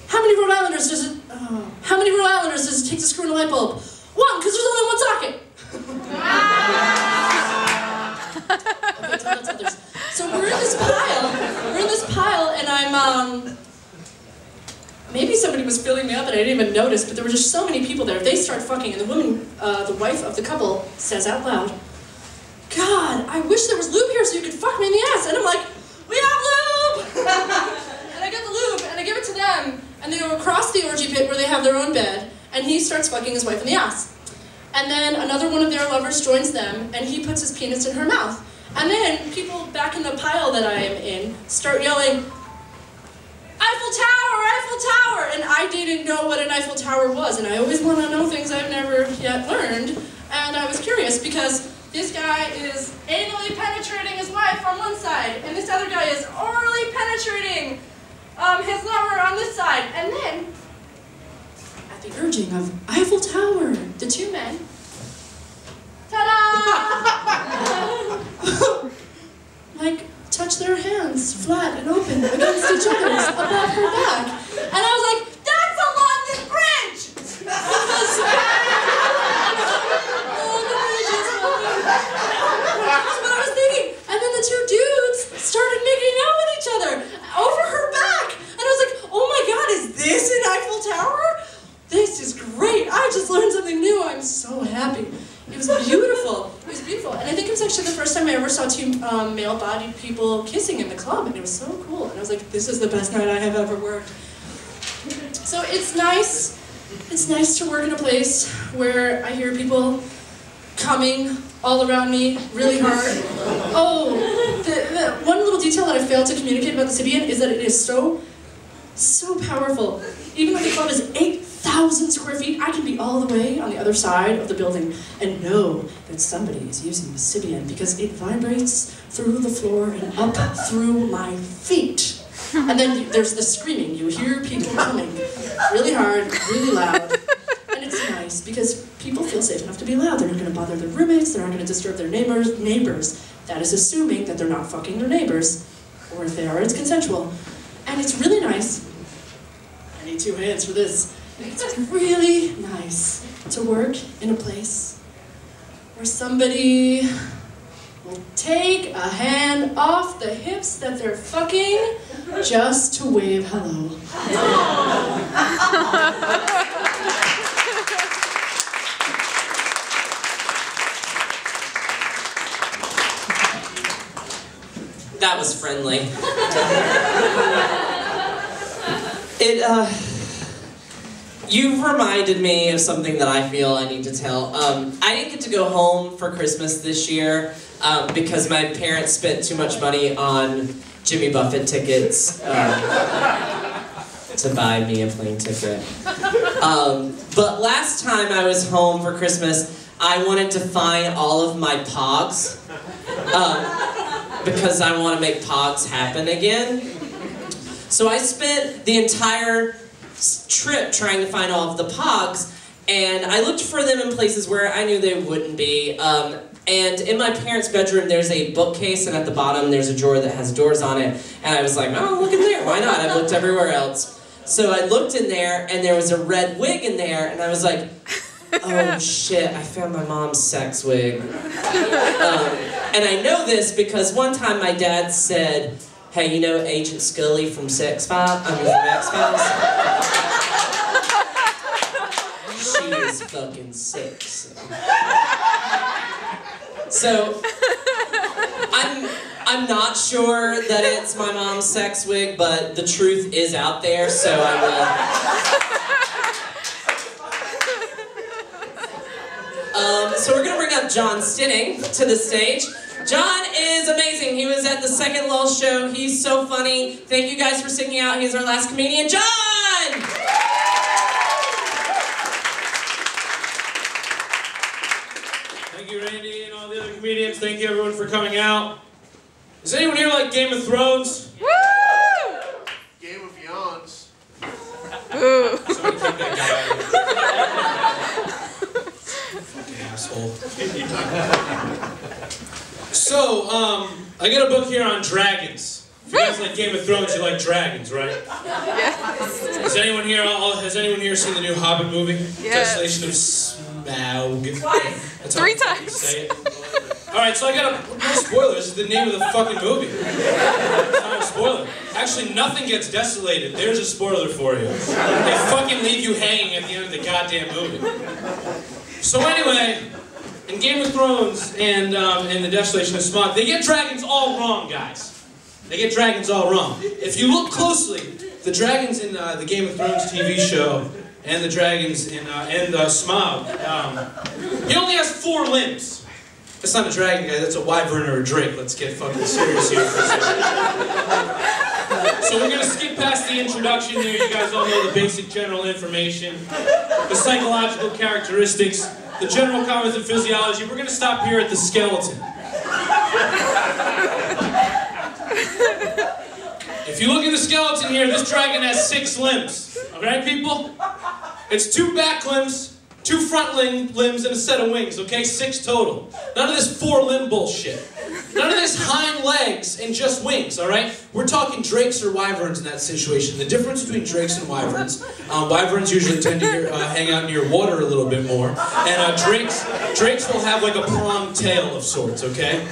How many Rhode Islanders does it take to screw in a light bulb? 1, because there's only 1 socket. Okay, tell that to others. So we're in this pile, and I'm, maybe somebody was filling me up and I didn't even notice, but there were just so many people there. They start fucking, and the woman, the wife of the couple, says out loud, God, I wish there was lube here so you could fuck me in the ass. And I'm like, we have lube! And I get the lube, and I give it to them, and they go across the orgy pit where they have their own bed, and he starts fucking his wife in the ass. And then another one of their lovers joins them, and he puts his penis in her mouth. And then people back in the pile that I am in start yelling, Eiffel Tower, Eiffel Tower! And I didn't know what an Eiffel Tower was, and I always want to know things I've never yet learned. And I was curious because this guy is anally penetrating his wife on one side, and this other guy is orally penetrating his lover on this side. And then, at the urging of Eiffel Tower, the 2 men, ta-da! Like, touch their hands flat and open against each other's above her back. And I was like, that's a London Bridge! Because, that's what I was thinking. And then the 2 dudes started making out with each other over her back. And I was like, oh my God, is this an Eiffel Tower? This is great. I just learned something new. I'm so happy. It was beautiful. It was beautiful. And I think it was actually the first time I ever saw 2 male-bodied people kissing in the club, and it was so cool. And I was like, this is the best night I have ever worked. So it's nice to work in a place where I hear people coming all around me really hard. Oh, the one little detail that I failed to communicate about the Sibian is that it is so powerful. Even though the club is 8,000 1,000 square feet, I can be all the way on the other side of the building and know that somebody is using the Sybian because it vibrates through the floor and up through my feet. And then there's the screaming. You hear people coming really hard, really loud. And it's nice because people feel safe enough to be loud. They're not going to bother their roommates. They're not going to disturb their neighbors. That is assuming that they're not fucking their neighbors. Or if they are, it's consensual. And it's really nice. I need 2 hands for this. It's really nice to work in a place where somebody will take a hand off the hips that they're fucking just to wave hello. That was friendly. You've reminded me of something that I feel I need to tell. I didn't get to go home for Christmas this year because my parents spent too much money on Jimmy Buffett tickets to buy me a plane ticket. But last time I was home for Christmas, I wanted to find all of my Pogs because I want to make Pogs happen again. So I spent the entire trip trying to find all of the Pogs, and I looked for them in places where I knew they wouldn't be. And in my parents' bedroom, there's a bookcase, and at the bottom, there's a drawer that has doors on it. And I was like, oh, look in there, why not? I've looked everywhere else. So I looked in there, and there was a red wig in there, and I was like, oh shit, I found my mom's sex wig. And I know this because one time my dad said, hey, you know Agent Scully from X-Files? She is fucking sexy. So, I'm not sure that it's my mom's sex wig, but the truth is out there, so I will. So we're gonna bring up John Stinning to the stage. John is amazing. He was at the second Lulz show. He's so funny. Thank you guys for sticking out. He's our last comedian. John! Thank you, Randy, and all the other comedians. Thank you, everyone, for coming out. Does anyone here like Game of Thrones? Woo! Game of Yawns. Ooh. Somebody keep that guy out of here. Fucking asshole. So, I got a book here on dragons. If you guys like Game of Thrones, you like dragons, right? Yes. Has anyone here seen the new Hobbit movie? Yes. Desolation of Smaug. That's how 3 you times. say it. Alright, so I got no spoilers. This is the name of the fucking movie. It's not a spoiler. Actually, nothing gets desolated. There's a spoiler for you. They fucking leave you hanging at the end of the goddamn movie. So anyway, in Game of Thrones and the Desolation of Smaug, they get dragons all wrong, guys. They get dragons all wrong. If you look closely, the dragons in the Game of Thrones TV show and the dragons in Smaug, he only has 4 limbs. That's not a dragon, guys. That's a wyvern or a drake. Let's get fucking serious here for a second. So we're going to skip past the introduction here. You guys all know the basic general information, the psychological characteristics, the general comments of physiology. We're going to stop here at the skeleton. If you look at the skeleton here, this dragon has 6 limbs. Alright, people? It's 2 back limbs, 2 front limbs, and a set of wings, okay? 6 total. None of this 4-limb bullshit. None of this hind legs and just wings, alright? We're talking drakes or wyverns in that situation. The difference between drakes and wyverns, wyverns usually tend to hang out near water a little bit more, and drakes will have like a pronged tail of sorts, okay?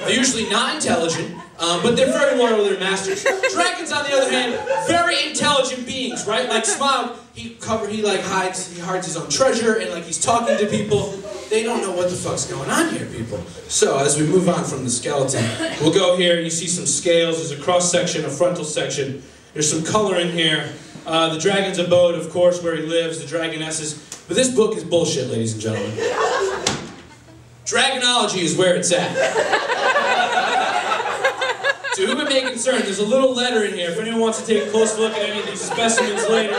They're usually not intelligent, but they're very loyal to their masters. Dragons, on the other hand, very intelligent beings, right? Like Smaug, he hides his own treasure, and like he's talking to people. They don't know what the fuck's going on here, people. So as we move on from the skeleton, we'll go here. You see some scales. There's a cross section, a frontal section. There's some color in here. The dragon's abode, of course, where he lives. The dragonesses. But this book is bullshit, ladies and gentlemen. Dragonology is where it's at. To whom it may concern, there's a little letter in here. If anyone wants to take a close look at any of these specimens later,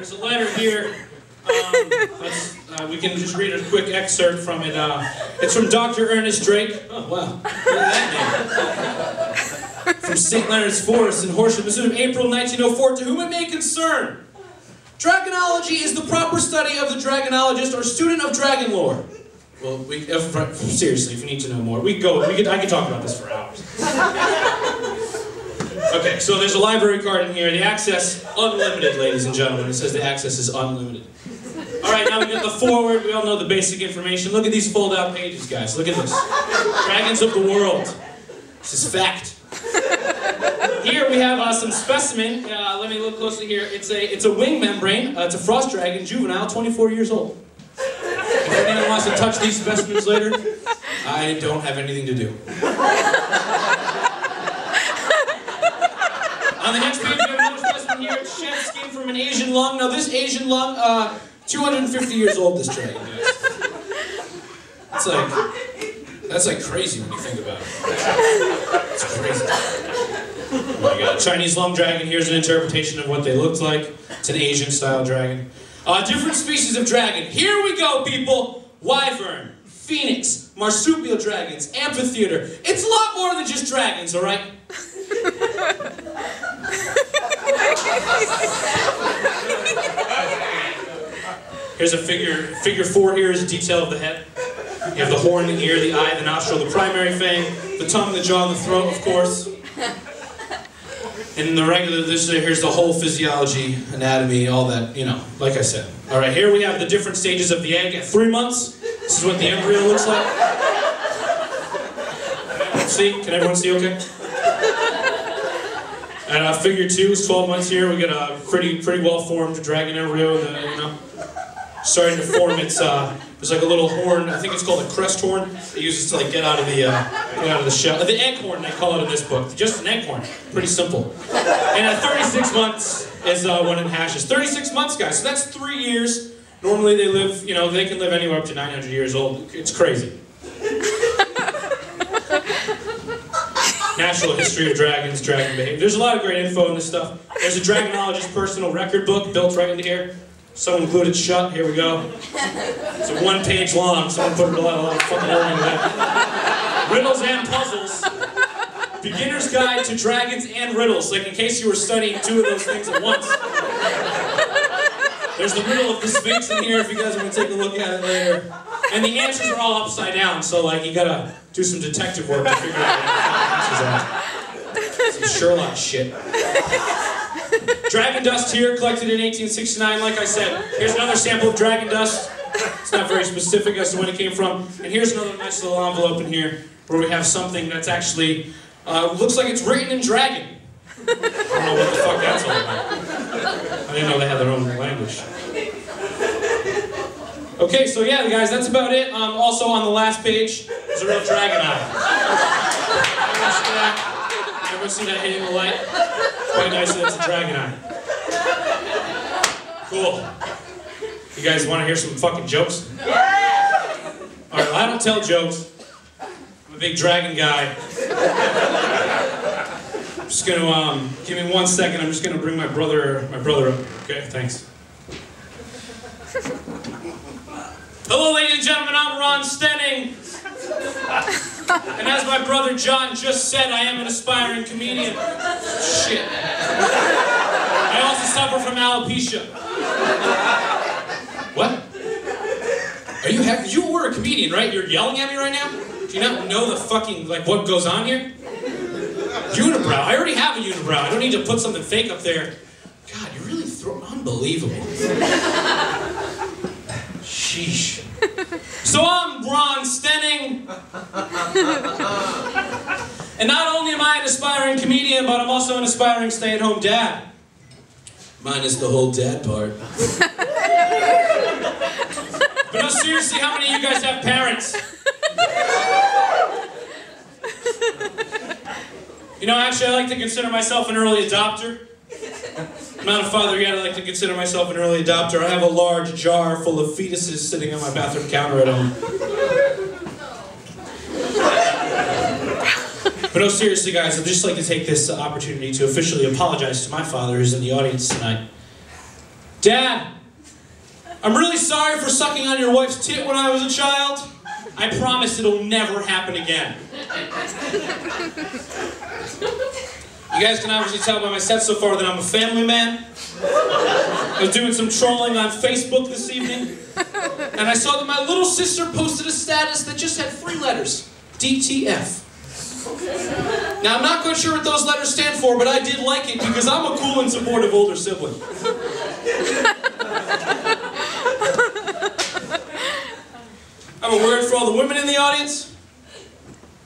There's a letter here. We can just read a quick excerpt from it. It's from Dr. Ernest Drake. Oh, wow. Look at that name. From St. Leonard's Forest in Horsham, Missouri, April 1904. To whom it may concern. Dragonology is the proper study of the dragonologist or student of dragon lore. Well, seriously, if you need to know more, I can talk about this for hours. Okay, so there's a library card in here. The access, unlimited, ladies and gentlemen. It says the access is unlimited. All right, now we got the forward. We all know the basic information. Look at these fold-out pages, guys. Look at this. Dragons of the world. This is fact. Here we have some specimen. Let me look closely here. It's a wing membrane. It's a frost dragon, juvenile, 24 years old. If anyone wants to touch these specimens later, I don't have anything to do. On the next page, we have another specimen here. It's shed skin from an Asian lung. Now, this Asian lung, 250 years old, this dragon, guys. That's like crazy when you think about it. It's crazy. Oh my god. Chinese lung dragon, here's an interpretation of what they looked like. It's an Asian-style dragon. Different species of dragon. Here we go, people. Wyvern, phoenix, marsupial dragons, amphitheater. It's a lot more than just dragons, all right? Here's a figure 4 here is a detail of the head. You have the horn, the ear, the eye, the nostril, the primary fang, the tongue, the jaw, the throat, of course. And the regular, here's the whole physiology, anatomy, all that, you know, like I said. All right, here we have the different stages of the egg at 3 months. This is what the embryo looks like. See? Can everyone see okay? And figure 2 is 12 months here. We get a pretty well-formed dragon embryo, you know, starting to form its, there's like a little horn, I think it's called a crest horn. It uses to like get out of the shell. The egg horn, they call it in this book. Just an egg horn. Pretty simple. And at 36 months is when it hashes. 36 months, guys. So that's 3 years. Normally they live, you know, they can live anywhere up to 900 years old. It's crazy. Natural history of dragons, dragon behavior. There's a lot of great info in this stuff. There's a dragonologist personal record book built right into here. Someone glued it shut. Here we go. It's a 1 page long. Someone put a lot of fucking work into that. Riddles and puzzles. Beginner's Guide to Dragons and Riddles. Like in case you were studying 2 of those things at once. There's the riddle of the Sphinx in here if you guys want to take a look at it later. And the answers are all upside down, so like you gotta do some detective work to figure out what the answers are. Some Sherlock shit. Dragon dust here, collected in 1869, like I said. Here's another sample of dragon dust. It's not very specific as to when it came from. And here's another nice little envelope in here where we have something that's actually, looks like it's written in dragon. I don't know what the fuck that's all about. I didn't know they had their own language. Okay, so yeah, guys, that's about it. Also on the last page, there's a real dragon eye. Everyone see that? Everyone see that hitting the light? Quite nice that it's a dragon eye. Cool. You guys want to hear some fucking jokes? Alright, well, I don't tell jokes. I'm a big dragon guy. I'm just gonna, give me 1 second, I'm just gonna bring my brother up. Okay, thanks. Hello, ladies and gentlemen, I'm Ron Stenning. And as my brother John just said, I am an aspiring comedian. Shit. I also suffer from alopecia. What? You were a comedian, right? You're yelling at me right now? Do you not know the fucking, like, what goes on here? Unibrow. I already have a unibrow. I don't need to put something fake up there. God, you're really unbelievable. Sheesh. So I'm Ron Stenning. And not only am I an aspiring comedian, but I'm also an aspiring stay-at-home dad. Minus the whole dad part. But no, seriously, how many of you guys have parents? You know, actually, I like to consider myself an early adopter. I'm not a father yet, I like to consider myself an early adopter. I have a large jar full of fetuses sitting on my bathroom counter at home. But no, seriously guys, I'd just like to take this opportunity to officially apologize to my father who's in the audience tonight. Dad, I'm really sorry for sucking on your wife's tit when I was a child. I promise it'll never happen again. You guys can obviously tell by my set so far that I'm a family man. I was doing some trolling on Facebook this evening, and I saw that my little sister posted a status that just had 3 letters. DTF. Now, I'm not quite sure what those letters stand for, but I did like it because I'm a cool and supportive older sibling. I have a word for all the women in the audience.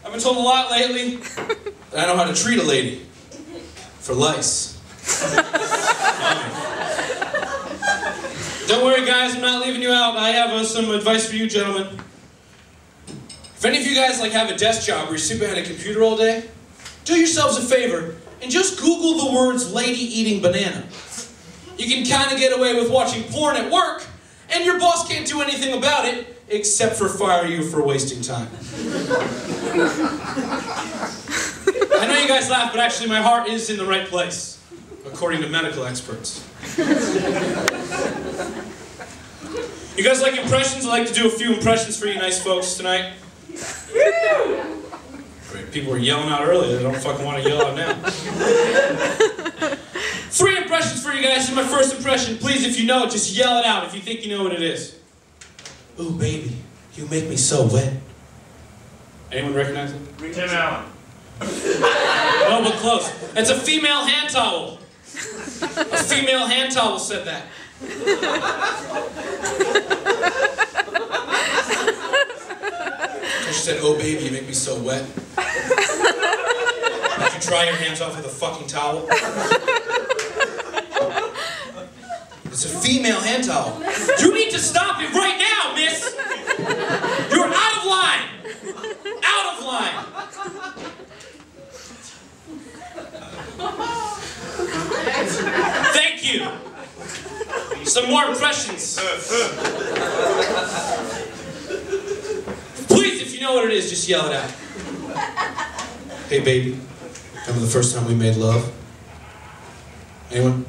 I've been told a lot lately that I know how to treat a lady. For lice. Don't worry, guys, I'm not leaving you out. I have some advice for you, gentlemen. If any of you guys have a desk job where you sit behind a computer all day, do yourselves a favor and just Google the words lady eating banana. You can kind of get away with watching porn at work, and your boss can't do anything about it except for fire you for wasting time. I know you guys laugh, but actually my heart is in the right place, according to medical experts. You guys like impressions? I'd like to do a few impressions for you nice folks tonight. Great. People were yelling out earlier. They don't fucking want to yell out now. 3 impressions for you guys. This is my first impression. Please, if you know it, just yell it out if you think you know what it is. Ooh, baby, you make me so wet. Anyone recognize it? Tim Allen. No, but close. It's a female hand towel. A female hand towel said that. She said, oh baby, you make me so wet. Did you dry your hands off with a fucking towel? It's a female hand towel. You need to stop it right now, miss! You're out of line! Out of line! Thank you! Some more impressions. Please, if you know what it is, just yell it out. Hey baby, remember the first time we made love? Anyone?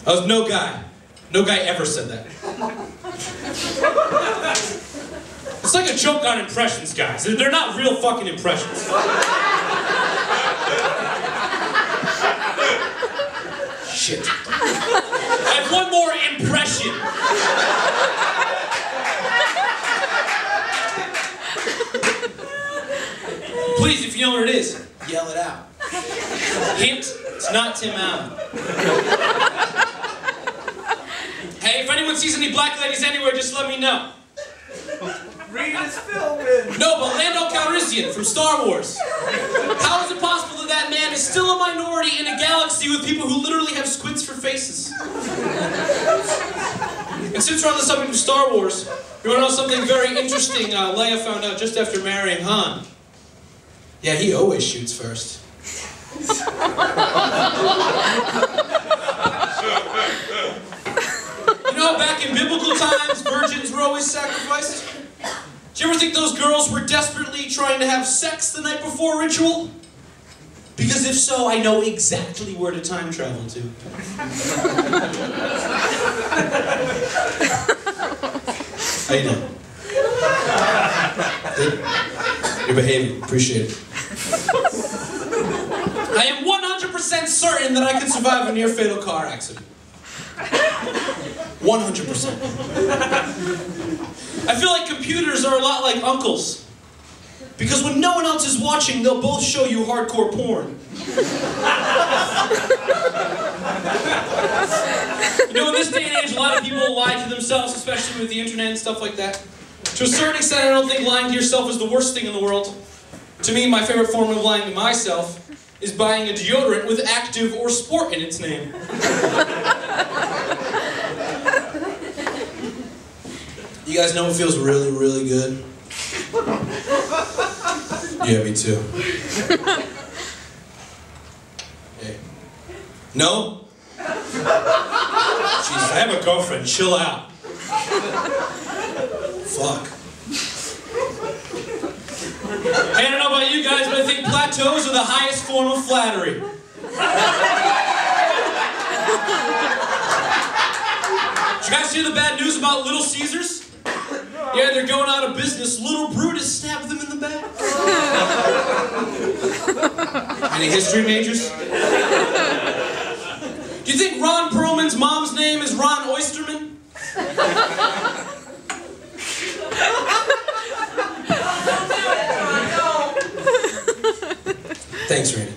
Oh, no guy. No guy ever said that. It's like a joke on impressions, guys. They're not real fucking impressions. Shit. I have one more impression. Please, if you know what it is, yell it out. Hint, it's not Tim Allen. Hey, if anyone sees any black ladies anywhere, just let me know. Reed is filming. No, but Lando Calrissian from Star Wars. How is it possible that that man is still a minority in a galaxy with people who literally have squids for faces? And since we're on the subject of Star Wars, you want to know something very interesting Leia found out just after marrying Han? Yeah, he always shoots first. You know, back in biblical times, virgins were always sacrificed. Do you ever think those girls were desperately trying to have sex the night before ritual? Because if so, I know exactly where to time travel to. How you doing? Good? You're behaving. Appreciate it. I am 100% certain that I could survive a near-fatal car accident. 100%. I feel like computers are a lot like uncles. Because when no one else is watching, they'll both show you hardcore porn. You know, in this day and age, a lot of people lie to themselves, especially with the internet and stuff like that. To a certain extent, I don't think lying to yourself is the worst thing in the world. To me, my favorite form of lying to myself is buying a deodorant with active or sport in its name. You guys know what feels really, really good? Yeah, me too. Hey. No? Jeez, I have a girlfriend. Chill out. Fuck. Hey, I don't know about you guys, but I think plateaus are the highest form of flattery. you guys hear the bad news about Little Caesars? Yeah, they're going out of business. Little Brutus stabbed them in the back. Any history majors? Do you think Ron Perlman's mom's name is Ron Oysterman? Thanks, Raina.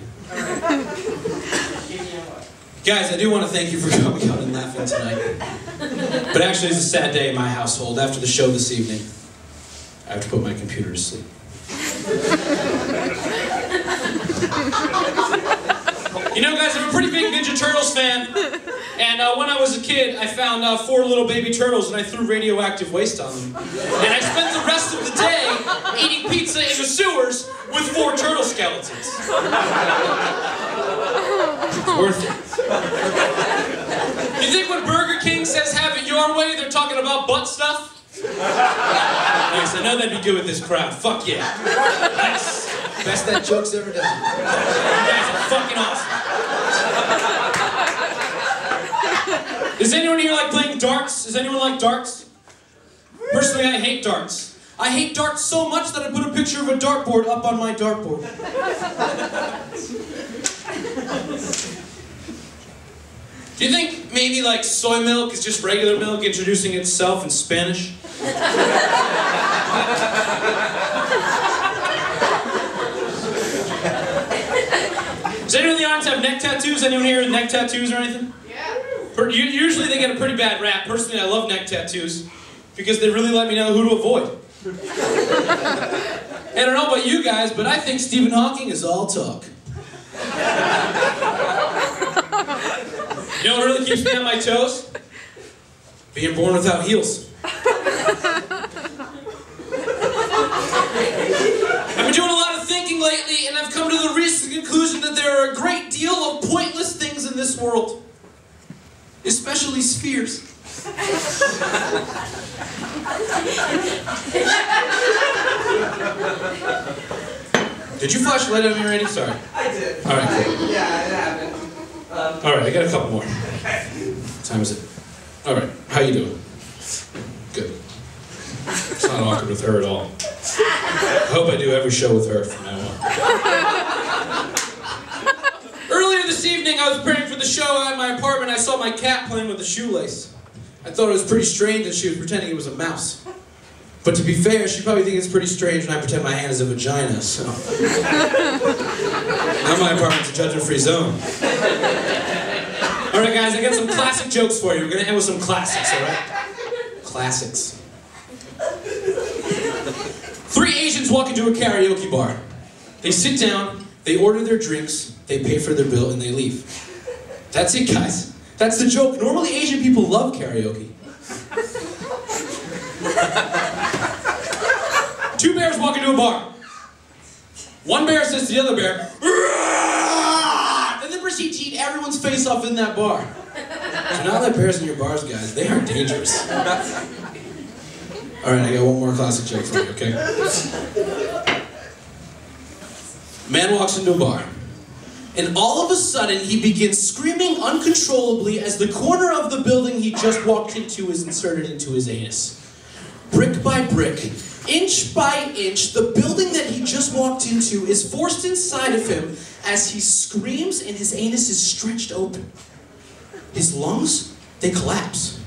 Guys, I do want to thank you for coming out and laughing tonight. But actually, it's a sad day in my household. After the show this evening, I have to put my computer to sleep. You know, guys, I'm a pretty big Ninja Turtles fan. And when I was a kid, I found 4 little baby turtles and I threw radioactive waste on them. And I spent the rest of the day eating pizza in the sewers with 4 turtle skeletons. It's worth it. You think when Burger King says have it your way, they're talking about butt stuff? Nice, I know that'd be good with this crowd. Fuck yeah. Nice. Best that joke's ever done. You guys are fucking awesome. Does anyone here like playing darts? Does anyone like darts? Personally, I hate darts. I hate darts so much that I put a picture of a dartboard up on my dartboard. Do you think maybe like soy milk is just regular milk introducing itself in Spanish? Does anyone in the audience have neck tattoos? Anyone here with neck tattoos or anything? Yeah. Usually they get a pretty bad rap. Personally, I love neck tattoos because they really let me know who to avoid. I don't know about you guys, but I think Stephen Hawking is all talk. You know what really keeps me on my toes? Being born without heels. I've been doing a lot of thinking lately, and I've come to the recent conclusion that there are a great deal of pointless things in this world. Especially spheres. Did you flash a light on me already? Sorry. I did. All right, cool. Yeah, it happened. All right, I got a couple more. What time is it? All right, how you doing? Good. It's not awkward with her at all. I hope I do every show with her from now on. Earlier this evening, I was preparing for the show at my apartment. I saw my cat playing with a shoelace. I thought it was pretty strange that she was pretending it was a mouse. But to be fair, she probably thinks it's pretty strange when I pretend my hand is a vagina, so... Now my apartment's a judgment-free zone. Alright guys, I got some classic jokes for you. We're gonna end with some classics, alright? Classics. 3 Asians walk into a karaoke bar. They sit down, they order their drinks, they pay for their bill, and they leave. That's it, guys. That's the joke. Normally Asian people love karaoke. 2 bears walk into a bar. One bear says to the other bear, "Rah!" And then proceed to eat everyone's face off in that bar. So now that bears in your bars, guys, they are dangerous. Alright, I got one more classic joke for you, okay? Man walks into a bar, and all of a sudden he begins screaming uncontrollably as the corner of the building he just walked into is inserted into his anus. Brick by brick, inch by inch, the building that he just walked into is forced inside of him as he screams and his anus is stretched open. His lungs, they collapse.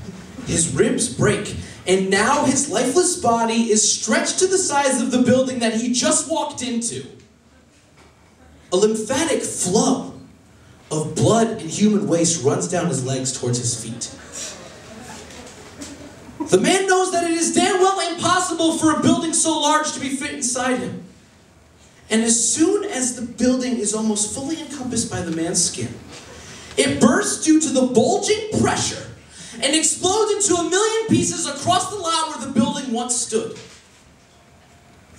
His ribs break. And now his lifeless body is stretched to the size of the building that he just walked into. A lymphatic flow of blood and human waste runs down his legs towards his feet. The man knows that it is damn well impossible for a building so large to be fit inside him. And as soon as the building is almost fully encompassed by the man's skin, it bursts due to the bulging pressure and explodes into 1,000,000 pieces across the lot where the building once stood.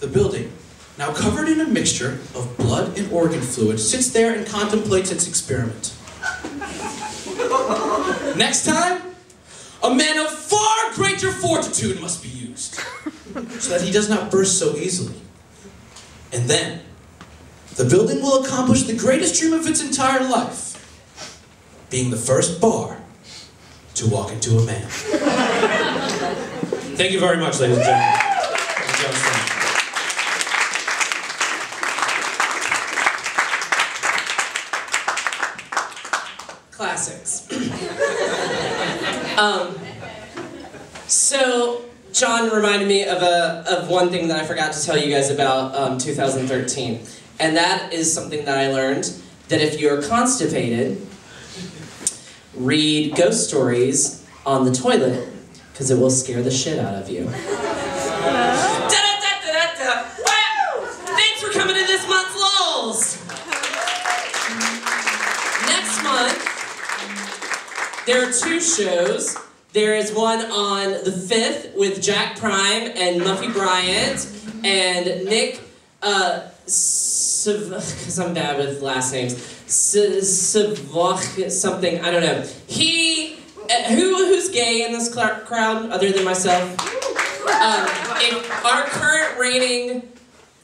The building, now covered in a mixture of blood and organ fluid, sits there and contemplates its experiment. Next time, a man of far greater fortitude must be used, so that he does not burst so easily. And then, the building will accomplish the greatest dream of its entire life, being the first bar to walk into a man. Thank you very much, ladies and gentlemen. Thank you, John. Classics. So John reminded me of one thing that I forgot to tell you guys about 2013, and that is something that I learned, that if you're constipated, read ghost stories on the toilet, because it will scare the shit out of you. Thanks for coming to this month's Lulz! Next month, there are 2 shows. There is one on the 5th with Jack Prime and Muffy Bryant and Nick, because I'm bad with last names, something, I don't know. Who's gay in this crowd other than myself? If our current reigning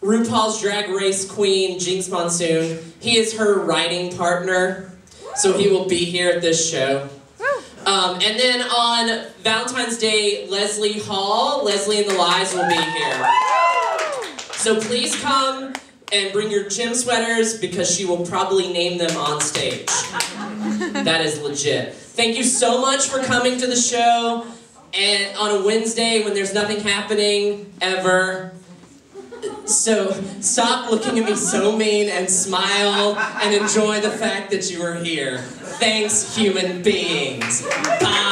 RuPaul's Drag Race queen, Jinx Monsoon, he is her writing partner, so he will be here at this show. And then on Valentine's Day, Leslie Hall, Leslie and the Lies will be here. So please come and bring your gym sweaters because she will probably name them on stage. That is legit. Thank you so much for coming to the show, and on a Wednesday when there's nothing happening ever. So stop looking at me so mean and smile and enjoy the fact that you are here. Thanks, human beings. Bye.